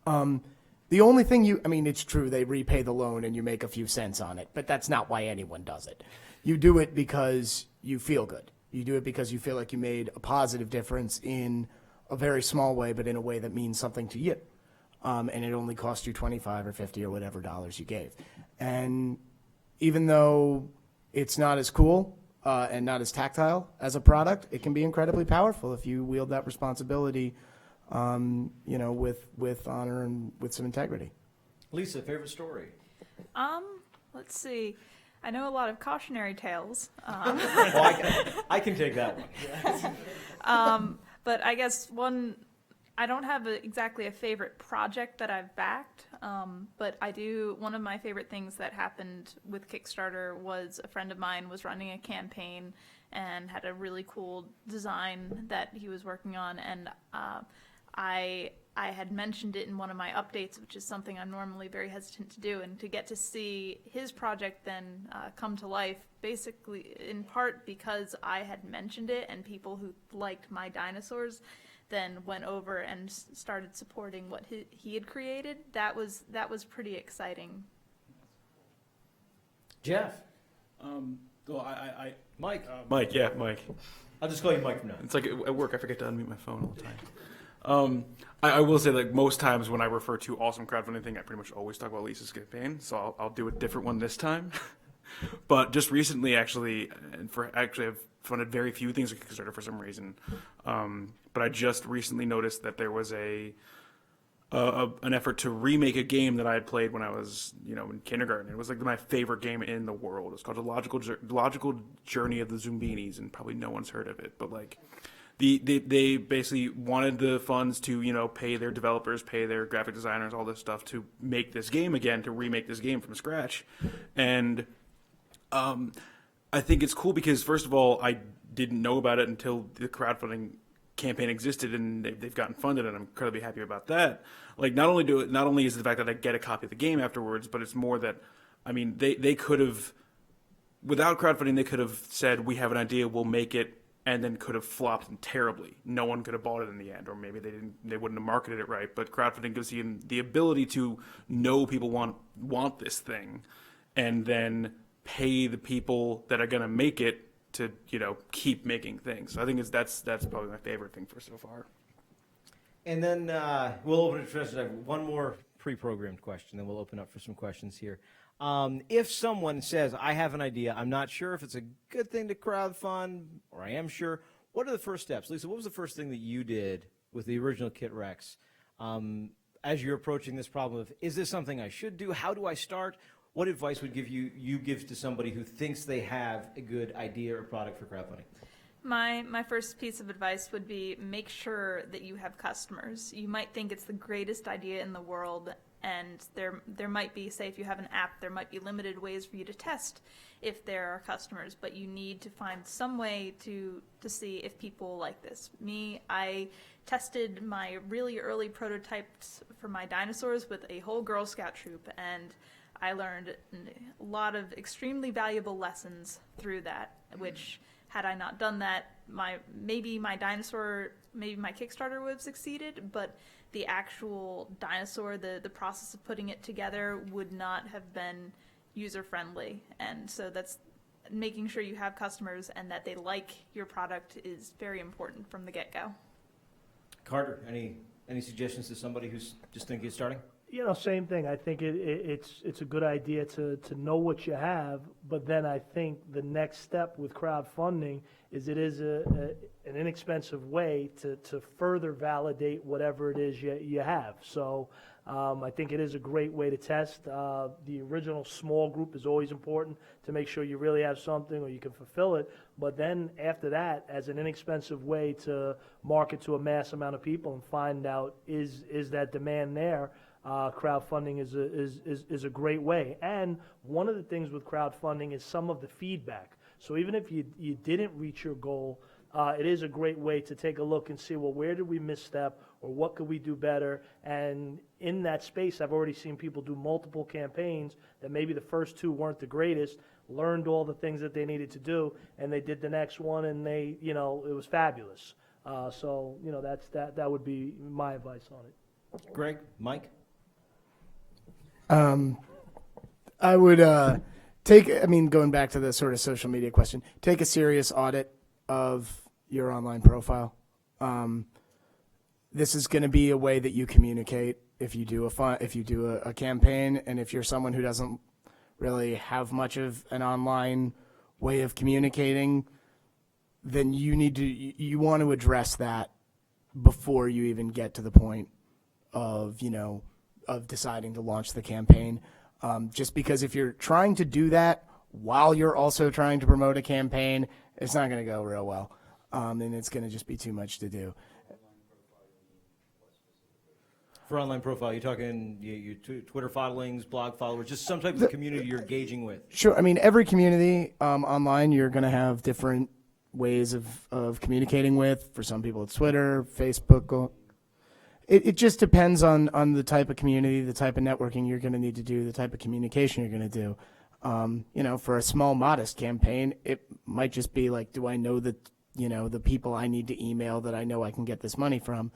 The only thing it's true, they repay the loan and you make a few cents on it, but that's not why anyone does it. You do it because you feel good. You do it because you feel like you made a positive difference in a very small way, but in a way that means something to you. And it only cost you 25 or 50 or whatever dollars you gave. And even though it's not as cool and not as tactile as a product, it can be incredibly powerful if you wield that responsibility, with honor and with some integrity. Lisa, favorite story? Let's see. I know a lot of cautionary tales. I can take that one. But I guess I don't have exactly a favorite project that I've backed, but one of my favorite things that happened with Kickstarter was a friend of mine was running a campaign and had a really cool design that he was working on, and I had mentioned it in one of my updates, which is something I'm normally very hesitant to do, and to get to see his project then come to life, basically in part because I had mentioned it and people who liked my dinosaurs then went over and started supporting what he had created. That was pretty exciting. Jeff? Mike. Mike. Mike. I'll just call you Mike from now. It's like at work, I forget to unmute my phone all the time. I will say, like, most times when I refer to awesome crowdfunding thing, I pretty much always talk about Lisa's campaign, so I'll do a different one this time. But just recently, I've funded very few things with Kickstarter for some reason. But I just recently noticed that there was a an effort to remake a game that I had played when I was, in kindergarten. It was like my favorite game in the world. It's called The Logical Journey of the Zumbinis, and probably no one's heard of it. But like, they basically wanted the funds to, pay their developers, pay their graphic designers, all this stuff to make this game again, to remake this game from scratch. And I think it's cool because, first of all, I didn't know about it until the crowdfunding campaign existed, and they've gotten funded, and I'm incredibly happy about that. Like, not only is it the fact that I get a copy of the game afterwards, but it's more that, I mean, they could have, without crowdfunding, they could have said, we have an idea, we'll make it, and then could have flopped terribly. No one could have bought it in the end, or maybe they wouldn't have marketed it right. But crowdfunding gives you the ability to know people want this thing, and then pay the people that are going to make it to keep making things. So I think that's probably my favorite thing for so far. And then we'll open it for I have one more pre-programmed question, then we'll open up for some questions here. If someone says, I have an idea, I'm not sure if it's a good thing to crowdfund, or I am sure, what are the first steps? Lisa, what was the first thing that you did with the original Kit Rex as you're approaching this problem of, is this something I should do? How do I start? What advice would you give to somebody who thinks they have a good idea or product for crowdfunding? My first piece of advice would be make sure that you have customers. You might think it's the greatest idea in the world, and there might be, say if you have an app, there might be limited ways for you to test if there are customers, but you need to find some way to see if people like this. I tested my really early prototypes for my dinosaurs with a whole Girl Scout troop, and I learned a lot of extremely valuable lessons through that, which, had I not done that, maybe my Kickstarter would have succeeded, but the actual dinosaur, the process of putting it together would not have been user-friendly. And so that's making sure you have customers and that they like your product is very important from the get-go. Carter, any suggestions to somebody who's just thinking of starting? Same thing. I think it's a good idea to know what you have, but then I think the next step with crowdfunding is it is an inexpensive way to further validate whatever it is you have. So I think it is a great way to test. The original small group is always important to make sure you really have something or you can fulfill it. But then after that, as an inexpensive way to market to a mass amount of people and find out is that demand there. Crowdfunding is a great way. And one of the things with crowdfunding is some of the feedback. So even if you didn't reach your goal, it is a great way to take a look and see, well, where did we misstep or what could we do better? And in that space, I've already seen people do multiple campaigns that maybe the first two weren't the greatest, learned all the things that they needed to do, and they did the next one, and it was fabulous. So that would be my advice on it. Greg, Mike? I would going back to the sort of social media question, take a serious audit of your online profile. This is going to be a way that you communicate if you do a campaign, and if you're someone who doesn't really have much of an online way of communicating, then you want to address that before you even get to the point of deciding to launch the campaign. Just because if you're trying to do that while you're also trying to promote a campaign, it's not going to go real well. And it's going to just be too much to do. For online profile, you're talking your Twitter followings, blog followers, just some type of community you're engaging with. Sure. I mean, every community online, you're going to have different ways of communicating with. For some people, it's Twitter, Facebook. It just depends on the type of community, the type of networking you're going to need to do, the type of communication you're going to do. For a small, modest campaign, it might just be like, do I know the people I need to email that I know I can get this money from?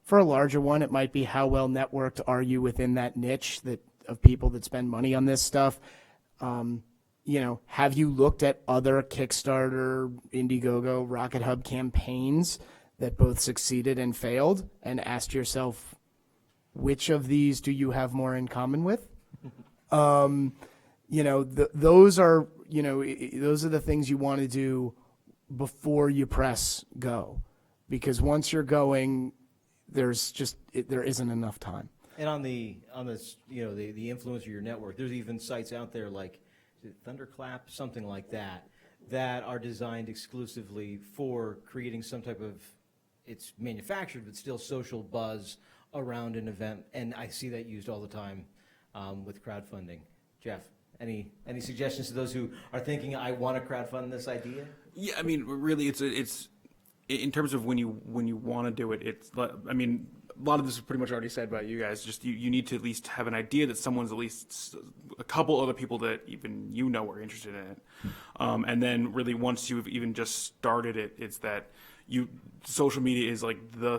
For a larger one, it might be how well networked are you within that niche of people that spend money on this stuff? Have you looked at other Kickstarter, Indiegogo, Rocket Hub campaigns that both succeeded and failed, and asked yourself, which of these do you have more in common with? Those are the things you want to do before you press go, because once you're going, there isn't enough time. And on the the influencer your network, there's even sites out there like is it Thunderclap, something like that, that are designed exclusively for creating some type of, it's manufactured but still social buzz around an event, and I see that used all the time with crowdfunding. Jeff, any suggestions to those who are thinking I want to crowdfund this idea? Yeah, I mean, really, it's in terms of when you want to do it. It's, I mean, a lot of this is pretty much already said by you guys. Just you need to at least have an idea that someone's at least a couple other people that even are interested in it, and then really once you've even just started it, it's that social media is like the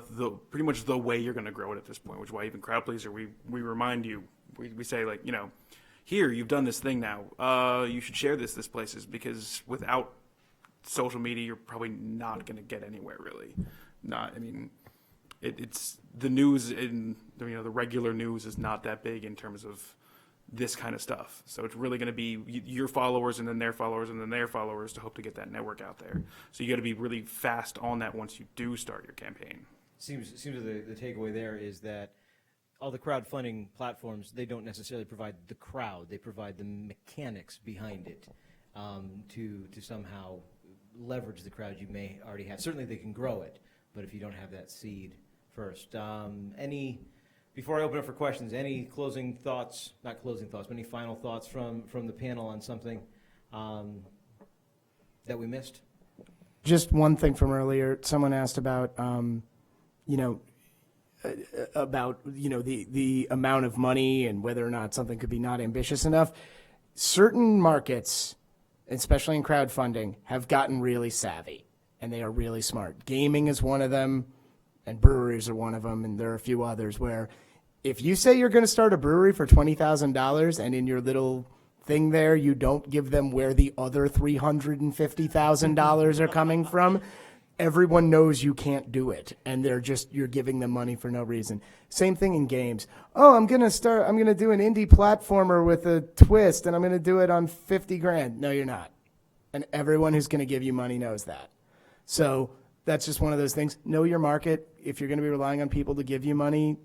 pretty much the way you're going to grow it at this point. Which is why even Crowdpleaser, we remind you, we say like, here you've done this thing now, you should share this places, because without social media you're probably not going to get anywhere really. It's the news in the regular news is not that big in terms of this kind of stuff. So it's really going to be your followers and then their followers and then their followers to hope to get that network out there. So you got to be really fast on that once you do start your campaign. Seems the takeaway there is that all the crowdfunding platforms, they don't necessarily provide the crowd, they provide the mechanics behind it to somehow leverage the crowd you may already have. Certainly they can grow it, but if you don't have that seed first. Before I open up for questions, any closing thoughts, not closing thoughts, but any final thoughts from the panel on something that we missed? Just one thing from earlier. Someone asked about, the amount of money and whether or not something could be not ambitious enough. Certain markets, especially in crowdfunding, have gotten really savvy, and they are really smart. Gaming is one of them, and breweries are one of them, and there are a few others where if you say you're going to start a brewery for $20,000 and in your little thing there you don't give them where the other $350,000 are coming from, everyone knows you can't do it, and you're giving them money for no reason. Same thing in games. Oh, I'm going to do an indie platformer with a twist, and I'm going to do it on $50,000. No, you're not. And everyone who's going to give you money knows that. So that's just one of those things. Know your market. If you're going to be relying on people to give you money,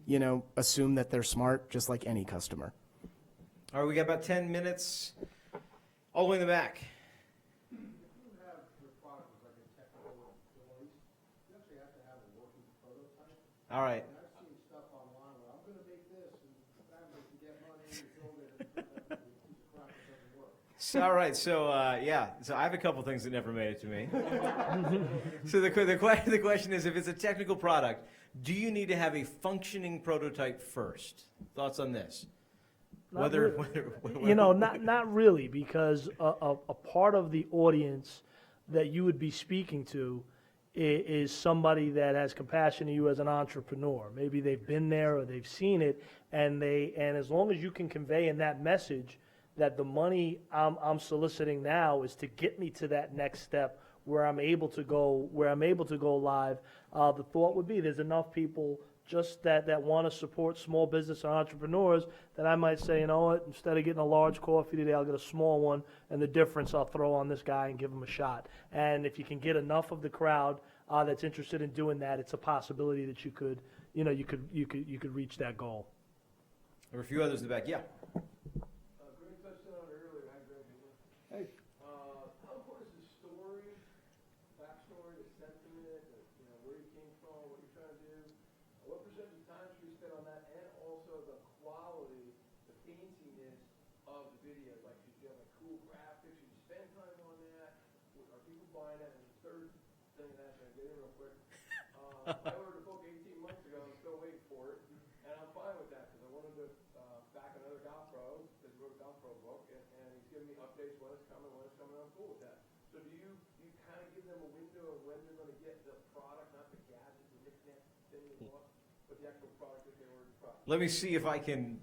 assume that they're smart, just like any customer. All right, we got about 10 minutes. All the way in the back. All right. I've seen stuff online where I'm going to make this and family can get money and build it and that piece of crap that doesn't work. So, all right, so I have a couple things that never made it to me. So the question is, if it's a technical product, do you need to have a functioning prototype first? Thoughts on this? Not really, because a part of the audience that you would be speaking to is somebody that has compassion to you as an entrepreneur. Maybe they've been there or they've seen it, and as long as you can convey in that message that the money I'm soliciting now is to get me to that next step where I'm able to go live. The thought would be there's enough people just that want to support small business and entrepreneurs that I might say, you know what, instead of getting a large coffee today, I'll get a small one, and the difference I'll throw on this guy and give him a shot. And if you can get enough of the crowd that's interested in doing that, it's a possibility that you could reach that goal. There were a few others in the back. Yeah. Greg touched on it earlier. Hi, Greg. Hey. How important is the story, backstory, the sentiment, where you came from, what you're trying to do? What percentage of time should we spend on that, and also the quality, the fanciness of the videos? Like, did you have cool graphics? Did you spend time on that? Are people buying that? And the third thing that I'm get in real quick. I ordered a book 18 months ago. I'm still waiting for it, and I'm fine with that because I wanted to back another golf pro because he wrote a golf pro book, and he's giving me updates when it's coming. I'm cool with that. So do you kind of give them a window of when they're going to get the product, not the gadget, the knick-knack thing they want, but the actual product that they ordered the product? Let me see if I can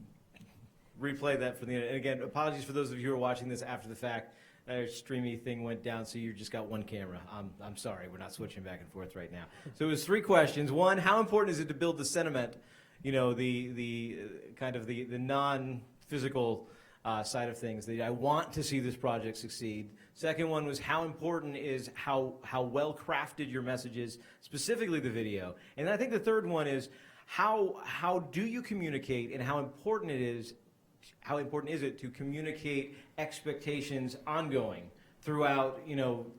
replay that for the internet. And again, apologies for those of you who are watching this after the fact. Our streamy thing went down, so you just got one camera. I'm sorry, we're not switching back and forth right now. So it was 3 questions. One, how important is it to build the sentiment? The kind of the non-physical side of things. I want to see this project succeed. Second one was how important is how well crafted your message is, specifically the video. And I think the third one is How do you communicate, and how important is it to communicate expectations ongoing throughout,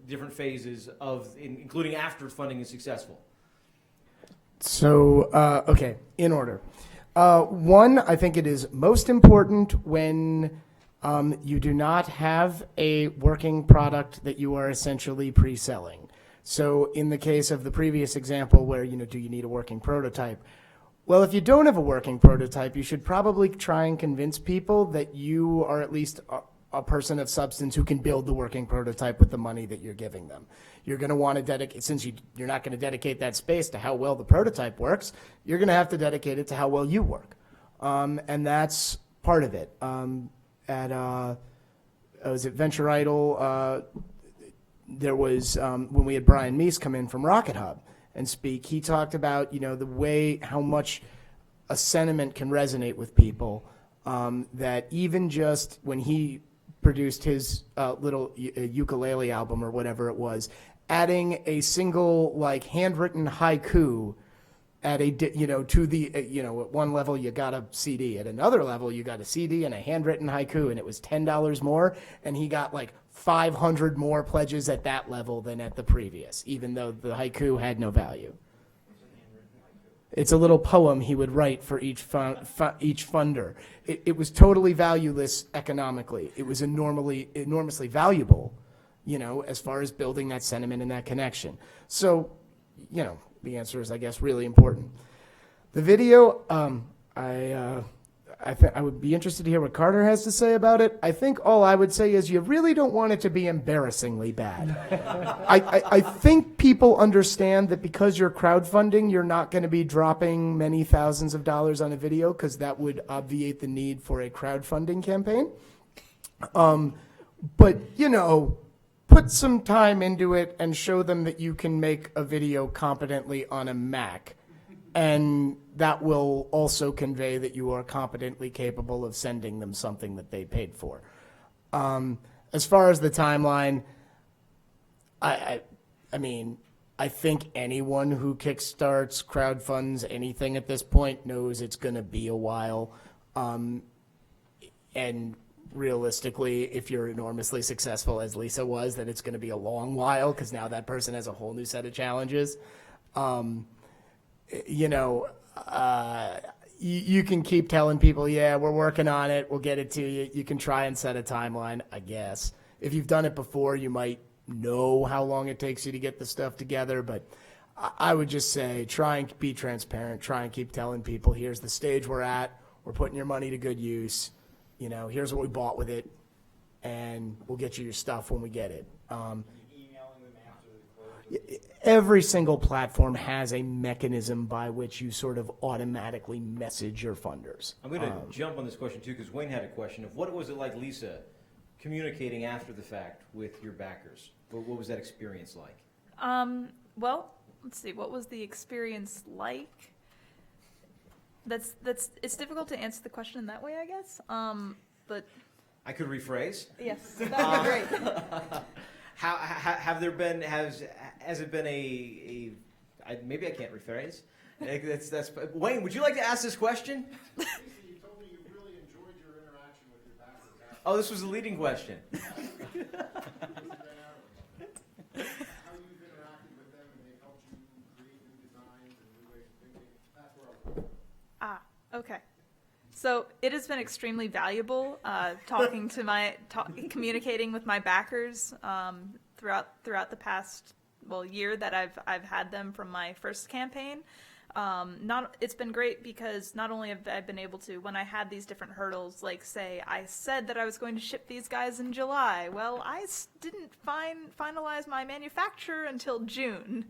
different phases including after funding is successful? So, okay, in order. One, I think it is most important when you do not have a working product that you are essentially pre-selling. So in the case of the previous example where, do you need a working prototype? Well, if you don't have a working prototype, you should probably try and convince people that you are at least a person of substance who can build the working prototype with the money that you're giving them. You're going to want to dedicate, since you're not going to dedicate that space to how well the prototype works, you're going to have to dedicate it to how well you work. And that's part of it. Was it Venture Idol? There was, when we had Brian Meese come in from Rocket Hub and speak, he talked about, the way, how much a sentiment can resonate with people, that even just when he produced his little ukulele album or whatever it was, adding a single handwritten haiku at to the at one level you got a CD, at another level you got a CD and a handwritten haiku, and it was $10 more, and he got 500 more pledges at that level than at the previous, even though the haiku had no value. It's a little poem he would write for each funder. It was totally valueless economically. It was enormously valuable, as far as building that sentiment and that connection. So, the answer is, I guess, really important. The video, I would be interested to hear what Carter has to say about it. I think all I would say is you really don't want it to be embarrassingly bad. I think people understand that because you're crowdfunding, you're not going to be dropping many thousands of dollars on a video, because that would obviate the need for a crowdfunding campaign. But, put some time into it and show them that you can make a video competently on a Mac. And that will also convey that you are competently capable of sending them something that they paid for. As far as the timeline, I mean, I think anyone who kickstarts, crowdfunds anything at this point knows it's going to be a while. And realistically, if you're enormously successful, as Lisa was, then it's going to be a long while, because now that person has a whole new set of challenges. You can keep telling people, yeah, we're working on it, we'll get it to you. You can try and set a timeline, I guess. If you've done it before, you might know how long it takes you to get the stuff together, but I would just say try and be transparent, try and keep telling people, here's the stage we're at, we're putting your money to good use, here's what we bought with it, and we'll get you your stuff when we get it. Every single platform has a mechanism by which you sort of automatically message your funders. I'm going to jump on this question too, because Wayne had a question of what was it like, Lisa, communicating after the fact with your backers? What was that experience like? Well, let's see. What was the experience like? It's difficult to answer the question in that way, I guess. But I could rephrase. yes, that would be great. Has it been maybe I can't rephrase. That's Wayne, would you like to ask this question? You told me you really enjoyed your interaction with your backers. Oh, this was a leading question. How you've interacted with them, and they helped you create new designs and new ways of thinking. That's where I was going. Okay. So it has been extremely valuable communicating with my backers throughout the past year that I've had them from my first campaign. It's been great because not only have I been able to, when I had these different hurdles, like say I said that I was going to ship these guys in July. Well, I didn't finalize my manufacturer until June,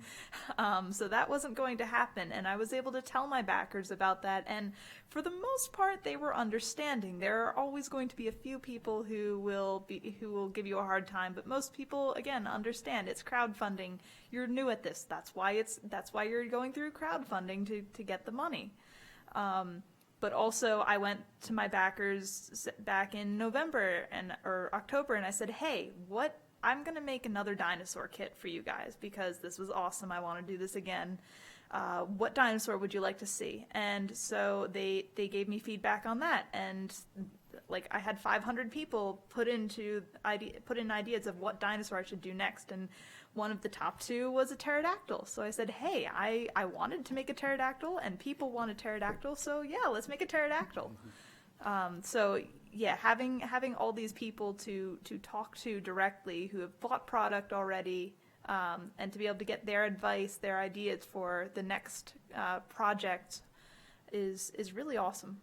so that wasn't going to happen, and I was able to tell my backers about that, and for the most part, they were understanding. There are always going to be a few people who will give you a hard time, but most people, again, understand. It's crowdfunding. You're new at this. That's why you're going through crowdfunding to get the money. But also, I went to my backers back in November or October, and I said, "Hey, I'm going to make another dinosaur kit for you guys because this was awesome. I want to do this again." what dinosaur would you like to see? And so they gave me feedback on that, and like I had 500 people put in ideas of what dinosaur I should do next, and one of the top 2 was a pterodactyl. So I said, hey, I wanted to make a pterodactyl, and people want a pterodactyl, so yeah, let's make a pterodactyl. So yeah, having all these people to talk to directly who have bought product already, and to be able to get their advice, their ideas for the next project is really awesome.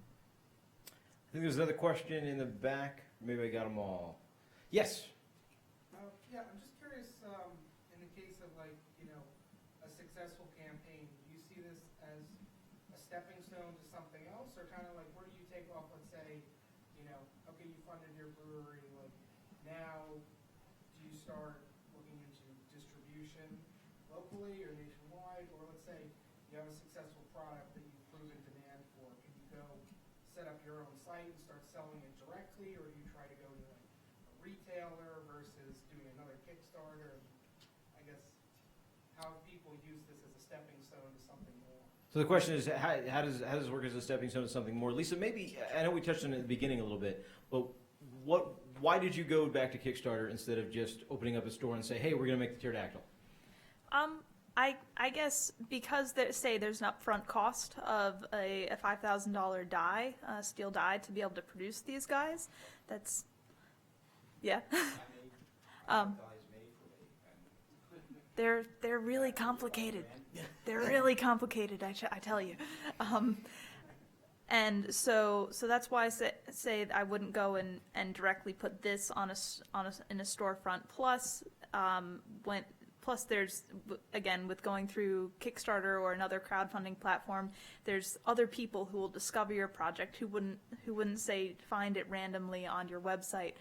I think there's another question in the back. Maybe I got them all. Yes. Yeah, I'm just curious, in the case of like, a successful campaign, do you see this as a stepping stone to something else, or kind of like where do you take off, let's say, okay, you funded your brewery, like now do you start looking into distribution locally or nationwide, or let's say you have a successful product that you've proven demand for, can you go set up your own site and start selling it directly, or do you try to go to like a retailer versus doing another Kickstarter? I guess how people use this as a stepping stone to something more. So the question is, how does it work as a stepping stone to something more? Lisa, maybe, I know we touched on it at the beginning a little bit, but why did you go back to Kickstarter instead of just opening up a store and say, hey, we're going to make the pterodactyl? I guess because there's an upfront cost of a $5,000 die, steel die, to be able to produce these guys. That's, yeah. They're really complicated. They're really complicated, I tell you. And so that's why I say I wouldn't go and directly put this in a storefront. Plus there's, again, with going through Kickstarter or another crowdfunding platform, there's other people who will discover your project who wouldn't say find it randomly on your website.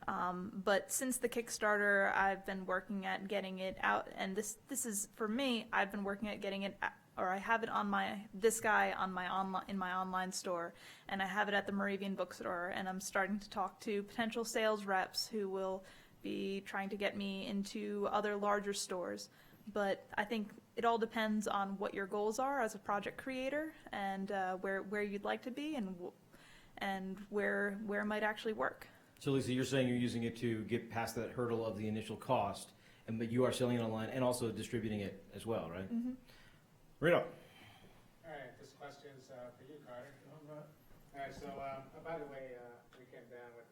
But since the Kickstarter, I've been working at getting it out, and this is for me. I've been working at getting it, or I have it on in my online store, and I have it at the Moravian bookstore, and I'm starting to talk to potential sales reps who will be trying to get me into other larger stores. But I think it all depends on what your goals are as a project creator, and where you'd like to be, and where it might actually work. So Lisa, you're saying you're using it to get past that hurdle of the initial cost, but you are selling it online and also distributing it as well, right? Mm-hmm. Reno. All right, this question's for you, Carter. All right, so by the way, we came down with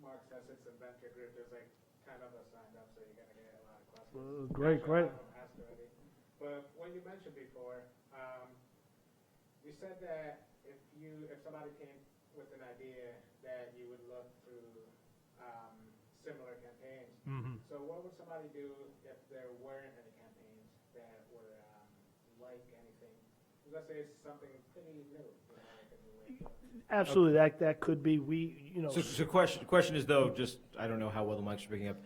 Mark Sessett's Inventor Group. There's like 10 of us signed up, so you're going to get a lot of questions. Great. But what you mentioned before, you said that if somebody came with an idea, that you would look through similar campaigns. Mm-hmm. So what would somebody do if there weren't any campaigns that were like anything? Let's say it's something pretty new. Absolutely, that could be, So question is though, just, I don't know how well the mics are picking up.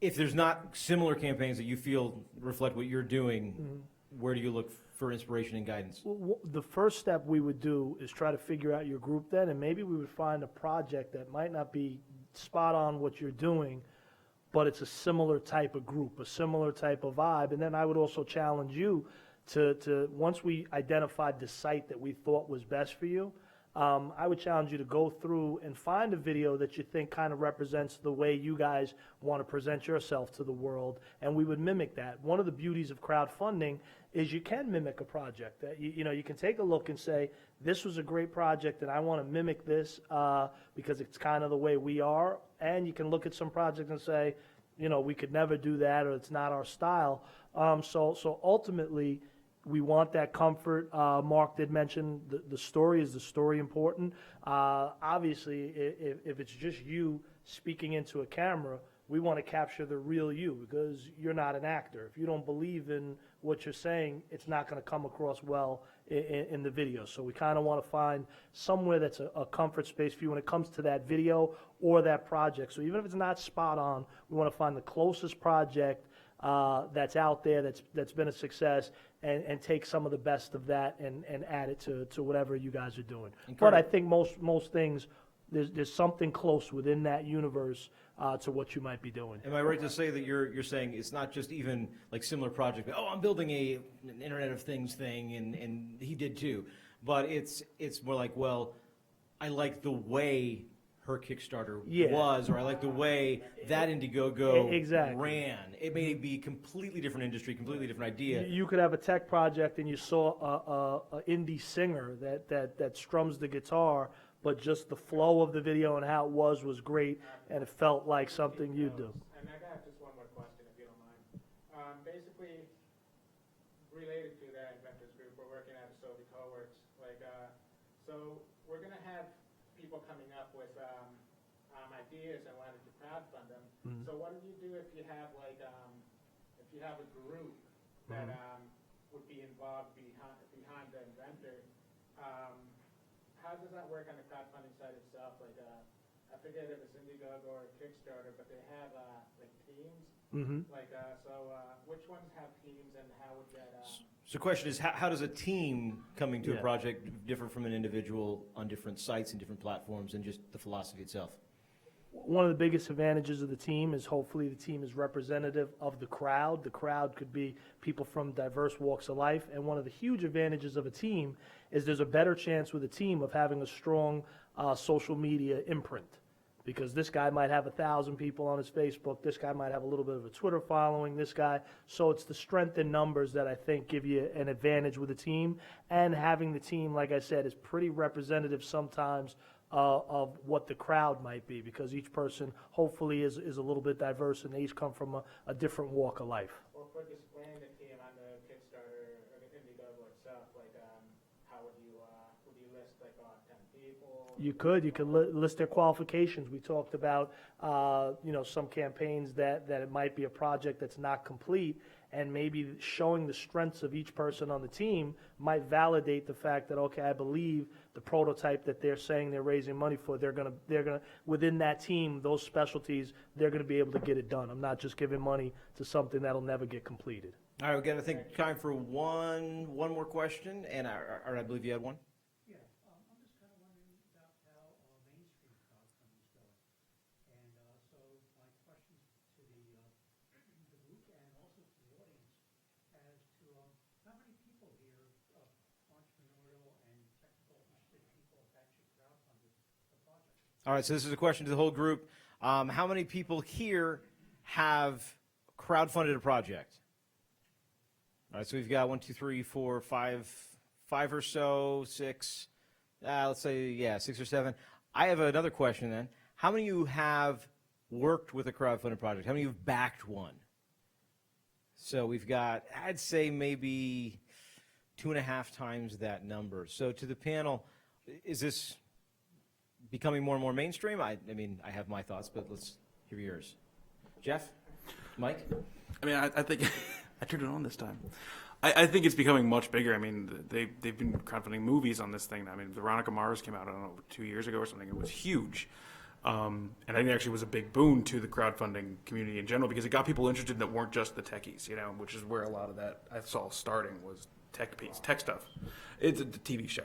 If there's not similar campaigns that you feel reflect what you're doing, where do you look for inspiration and guidance? Well, the first step we would do is try to figure out your group then, and maybe we would find a project that might not be spot on what you're doing, but it's a similar type of group, a similar type of vibe. And then I would also challenge you to once we identified the site that we thought was best for you, I would challenge you to go through and find a video that you think kind of represents the way you guys want to present yourself to the world, and we would mimic that. One of the beauties of crowdfunding is you can mimic a project. That you can take a look and say, this was a great project and I want to mimic this because it's kind of the way we are, and you can look at some projects and say, we could never do that, or it's not our style. So ultimately, we want that comfort. Mark did mention the story. Is the story important? Obviously, if it's just you speaking into a camera, we want to capture the real you, because you're not an actor. If you don't believe in what you're saying, it's not going to come across well in the video. So we kind of want to find somewhere that's a comfort space for you when it comes to that video or that project. So even if it's not spot on, we want to find the closest project that's out there that's been a success, and take some of the best of that and add it to whatever you guys are doing. But I think most things there's something close within that universe to what you might be doing. Am I right to say that you're saying it's not just even like similar project? Oh, I'm building an Internet of Things thing, and he did too. But it's more like, well, I like the way her Kickstarter Yeah. was, or I like the way that Indiegogo Exactly. ran. It may be completely different industry, completely different idea. You could have a tech project and you saw a indie singer that strums the guitar, but just the flow of the video and how it was great, and it felt like something you do. And I got just one more question, if you don't mind. Basically, related to that inventors group, we're working at Asobi Coworks. So we're gonna have people coming up with ideas and wanting to crowdfund them. So what do you do if you have if you have a group that would be involved behind the inventor? How does that work on the crowdfunding side itself? I forget if it's Indiegogo or Kickstarter, but they have teams. Which ones have teams, and how would that? So the question is, how does a team coming to Yeah. a project differ from an individual on different sites and different platforms, and just the philosophy itself? One of the biggest advantages of the team is hopefully the team is representative of the crowd. The crowd could be people from diverse walks of life. And one of the huge advantages of a team is there's a better chance with a team of having a strong social media imprint. Because this guy might have 1,000 people on his Facebook, this guy might have a little bit of a Twitter following, this guy. So it's the strength in numbers that I think give you an advantage with a team. And having the team, like I said, is pretty representative sometimes of what the crowd might be, because each person hopefully is a little bit diverse and they each come from a different walk of life. Or for displaying the team on the Kickstarter or the Indiegogo itself, how would you list 10 people? You could list their qualifications. We talked about, some campaigns that it might be a project that's not complete, and maybe showing the strengths of each person on the team might validate the fact that, okay, I believe the prototype that they're saying they're raising money for, they're gonna within that team, those specialties, they're gonna be able to get it done. I'm not just giving money to something that'll never get completed. All right, we've got, I think, time for one more question, and I believe you had one. Yeah, I'm just kind of wondering about how mainstream crowdfunding is going. And so my question to the group and also to the audience as to how many people here, entrepreneurial and technical minded people, have actually crowdfunded the project? All right, so this is a question to the whole group. How many people here have crowdfunded a project? All right, so we've got 1, 2, 3, 4, 5 or so, 6. Let's say, 6 or 7. I have another question then. How many of you have worked with a crowdfunded project? How many of you have backed one? So we've got, I'd say maybe 2.5 times that number. So to the panel, is this becoming more and more mainstream? I mean, I have my thoughts, but let's hear yours. Jeff? Mike? I mean, I think I turned it on this time. I think it's becoming much bigger. I mean, they've been crowdfunding movies on this thing. I mean, Veronica Mars came out, I don't know, 2 years ago or something. It was huge. And I think it actually was a big boon to the crowdfunding community in general, because it got people interested that weren't just the techies, which is where a lot of that I saw starting was tech stuff. It's a TV show.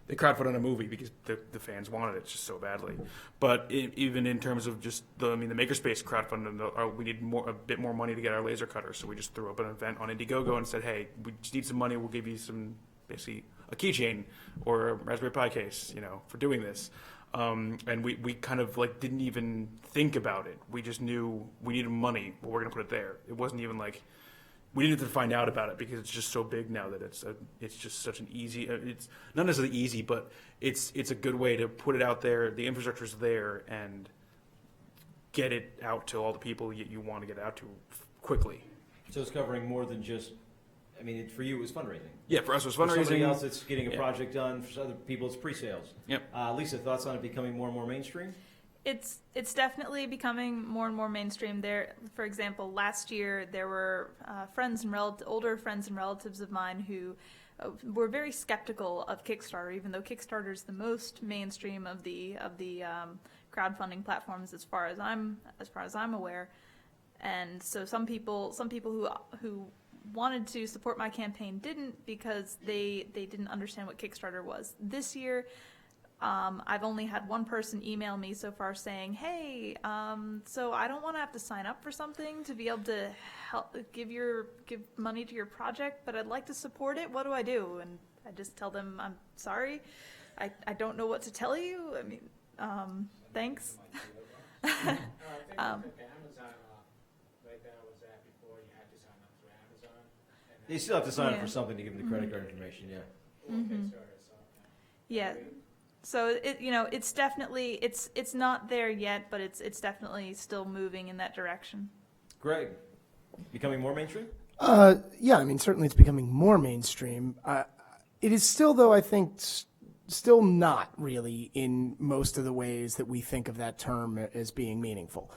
They crowdfunded a movie because the fans wanted it just so badly. But even in terms of just the makerspace crowdfunding, we need a bit more money to get our laser cutters, so we just threw up an event on Indiegogo and said, hey, we just need some money. We'll give you basically a keychain or a Raspberry Pi case, for doing this. And we kind of didn't even think about it. We just knew we needed money, but we're going to put it there. It wasn't even we didn't have to find out about it, because it's just so big now that it's just such an easy, it's not necessarily easy, but it's a good way to put it out there. The infrastructure's there, and get it out to all the people you want to get out to quickly. So it's covering more than just, for you it was fundraising. Yeah, for us it was For fundraising. somebody else it's getting a project done. For other people it's pre-sales. Yep. Lisa, thoughts on it becoming more and more mainstream? It's definitely becoming more and more mainstream. There, for example, last year there were older friends and relatives of mine who were very skeptical of Kickstarter, even though Kickstarter is the most mainstream of the crowdfunding platforms as far as I'm aware. And so some people who wanted to support my campaign didn't, because they didn't understand what Kickstarter was. This year, I've only had one person email me so far saying, hey, so I don't want to have to sign up for something to be able to help give money to your project, but I'd like to support it. What do I do? And I just tell them, I'm sorry. I don't know what to tell you. I mean, thanks. I think with the Amazon, like that was that before, you had to sign up for Amazon. And You still have to sign up Yeah. for something to give them the credit card information, yeah. Yeah. So it's definitely it's not there yet, but it's definitely still moving in that direction. Greg, becoming more mainstream? Yeah, I mean, certainly it's becoming more mainstream. It is still, though, I think, still not really in most of the ways that we think of that term as being meaningful.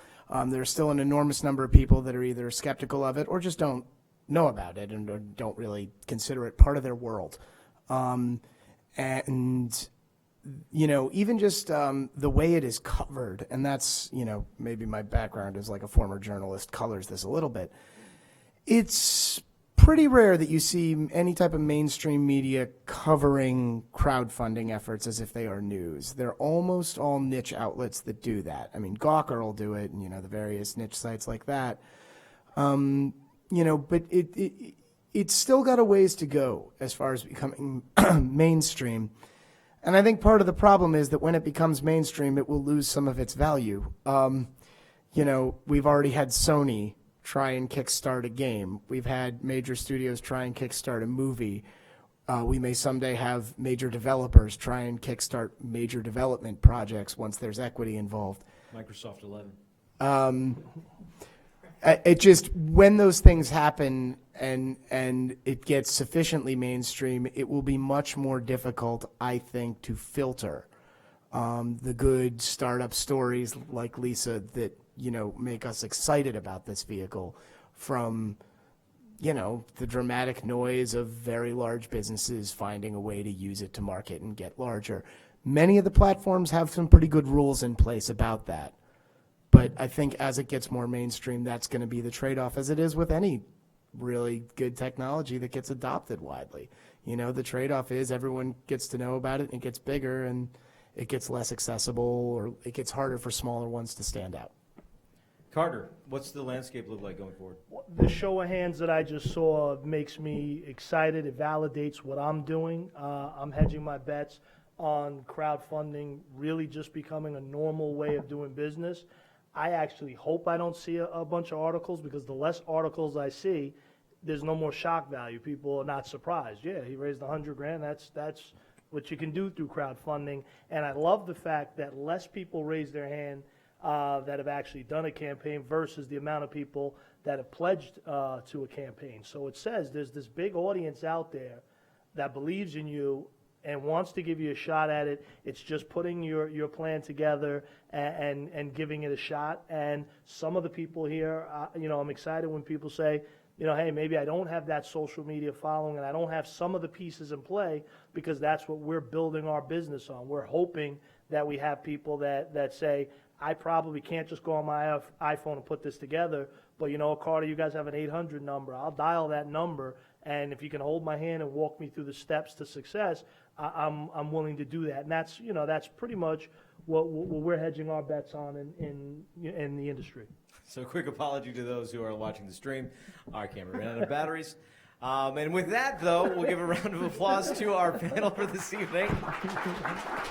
There's still an enormous number of people that are either skeptical of it or just don't know about it and or don't really consider it part of their world. And even just the way it is covered, and that's, maybe my background as like a former journalist colors this a little bit. It's pretty rare that you see any type of mainstream media covering crowdfunding efforts as if they are news. They're almost all niche outlets that do that. I mean, Gawker will do it, and, the various niche sites like that. But it's still got a ways to go as far as becoming mainstream. And I think part of the problem is that when it becomes mainstream, it will lose some of its value. We've already had Sony try and kickstart a game. We've had major studios try and kickstart a movie. We may someday have major developers try and kickstart major development projects once there's equity involved. Microsoft 11. It just, when those things happen and it gets sufficiently mainstream, it will be much more difficult, I think, to filter the good startup stories like Lisa that, make us excited about this vehicle from, the dramatic noise of very large businesses finding a way to use it to market and get larger. Many of the platforms have some pretty good rules in place about that. But I think as it gets more mainstream, that's going to be the trade-off, as it is with any really good technology that gets adopted widely. The trade-off is everyone gets to know about it and it gets bigger and it gets less accessible, or it gets harder for smaller ones to stand out. Carter, what's the landscape look like going forward? The show of hands that I just saw makes me excited. It validates what I'm doing. I'm hedging my bets on crowdfunding really just becoming a normal way of doing business. I actually hope I don't see a bunch of articles, because the less articles I see, there's no more shock value. People are not surprised. Yeah, he raised $100,000. That's what you can do through crowdfunding. And I love the fact that less people raise their hand that have actually done a campaign versus the amount of people that have pledged to a campaign. So it says there's this big audience out there that believes in you and wants to give you a shot at it. It's just putting your plan together and giving it a shot. And some of the people here, I'm excited when people say, hey, maybe I don't have that social media following and I don't have some of the pieces in play, because that's what we're building our business on. We're hoping that we have people that say, I probably can't just go on my iPhone and put this together, but Carter, you guys have an 800 number. I'll dial that number, and if you can hold my hand and walk me through the steps to success, I'm willing to do that. And that's pretty much what we're hedging our bets on in the industry. So a quick apology to those who are watching the stream. Our camera ran out of batteries. And with that, though, we'll give a round of applause to our panel for this evening.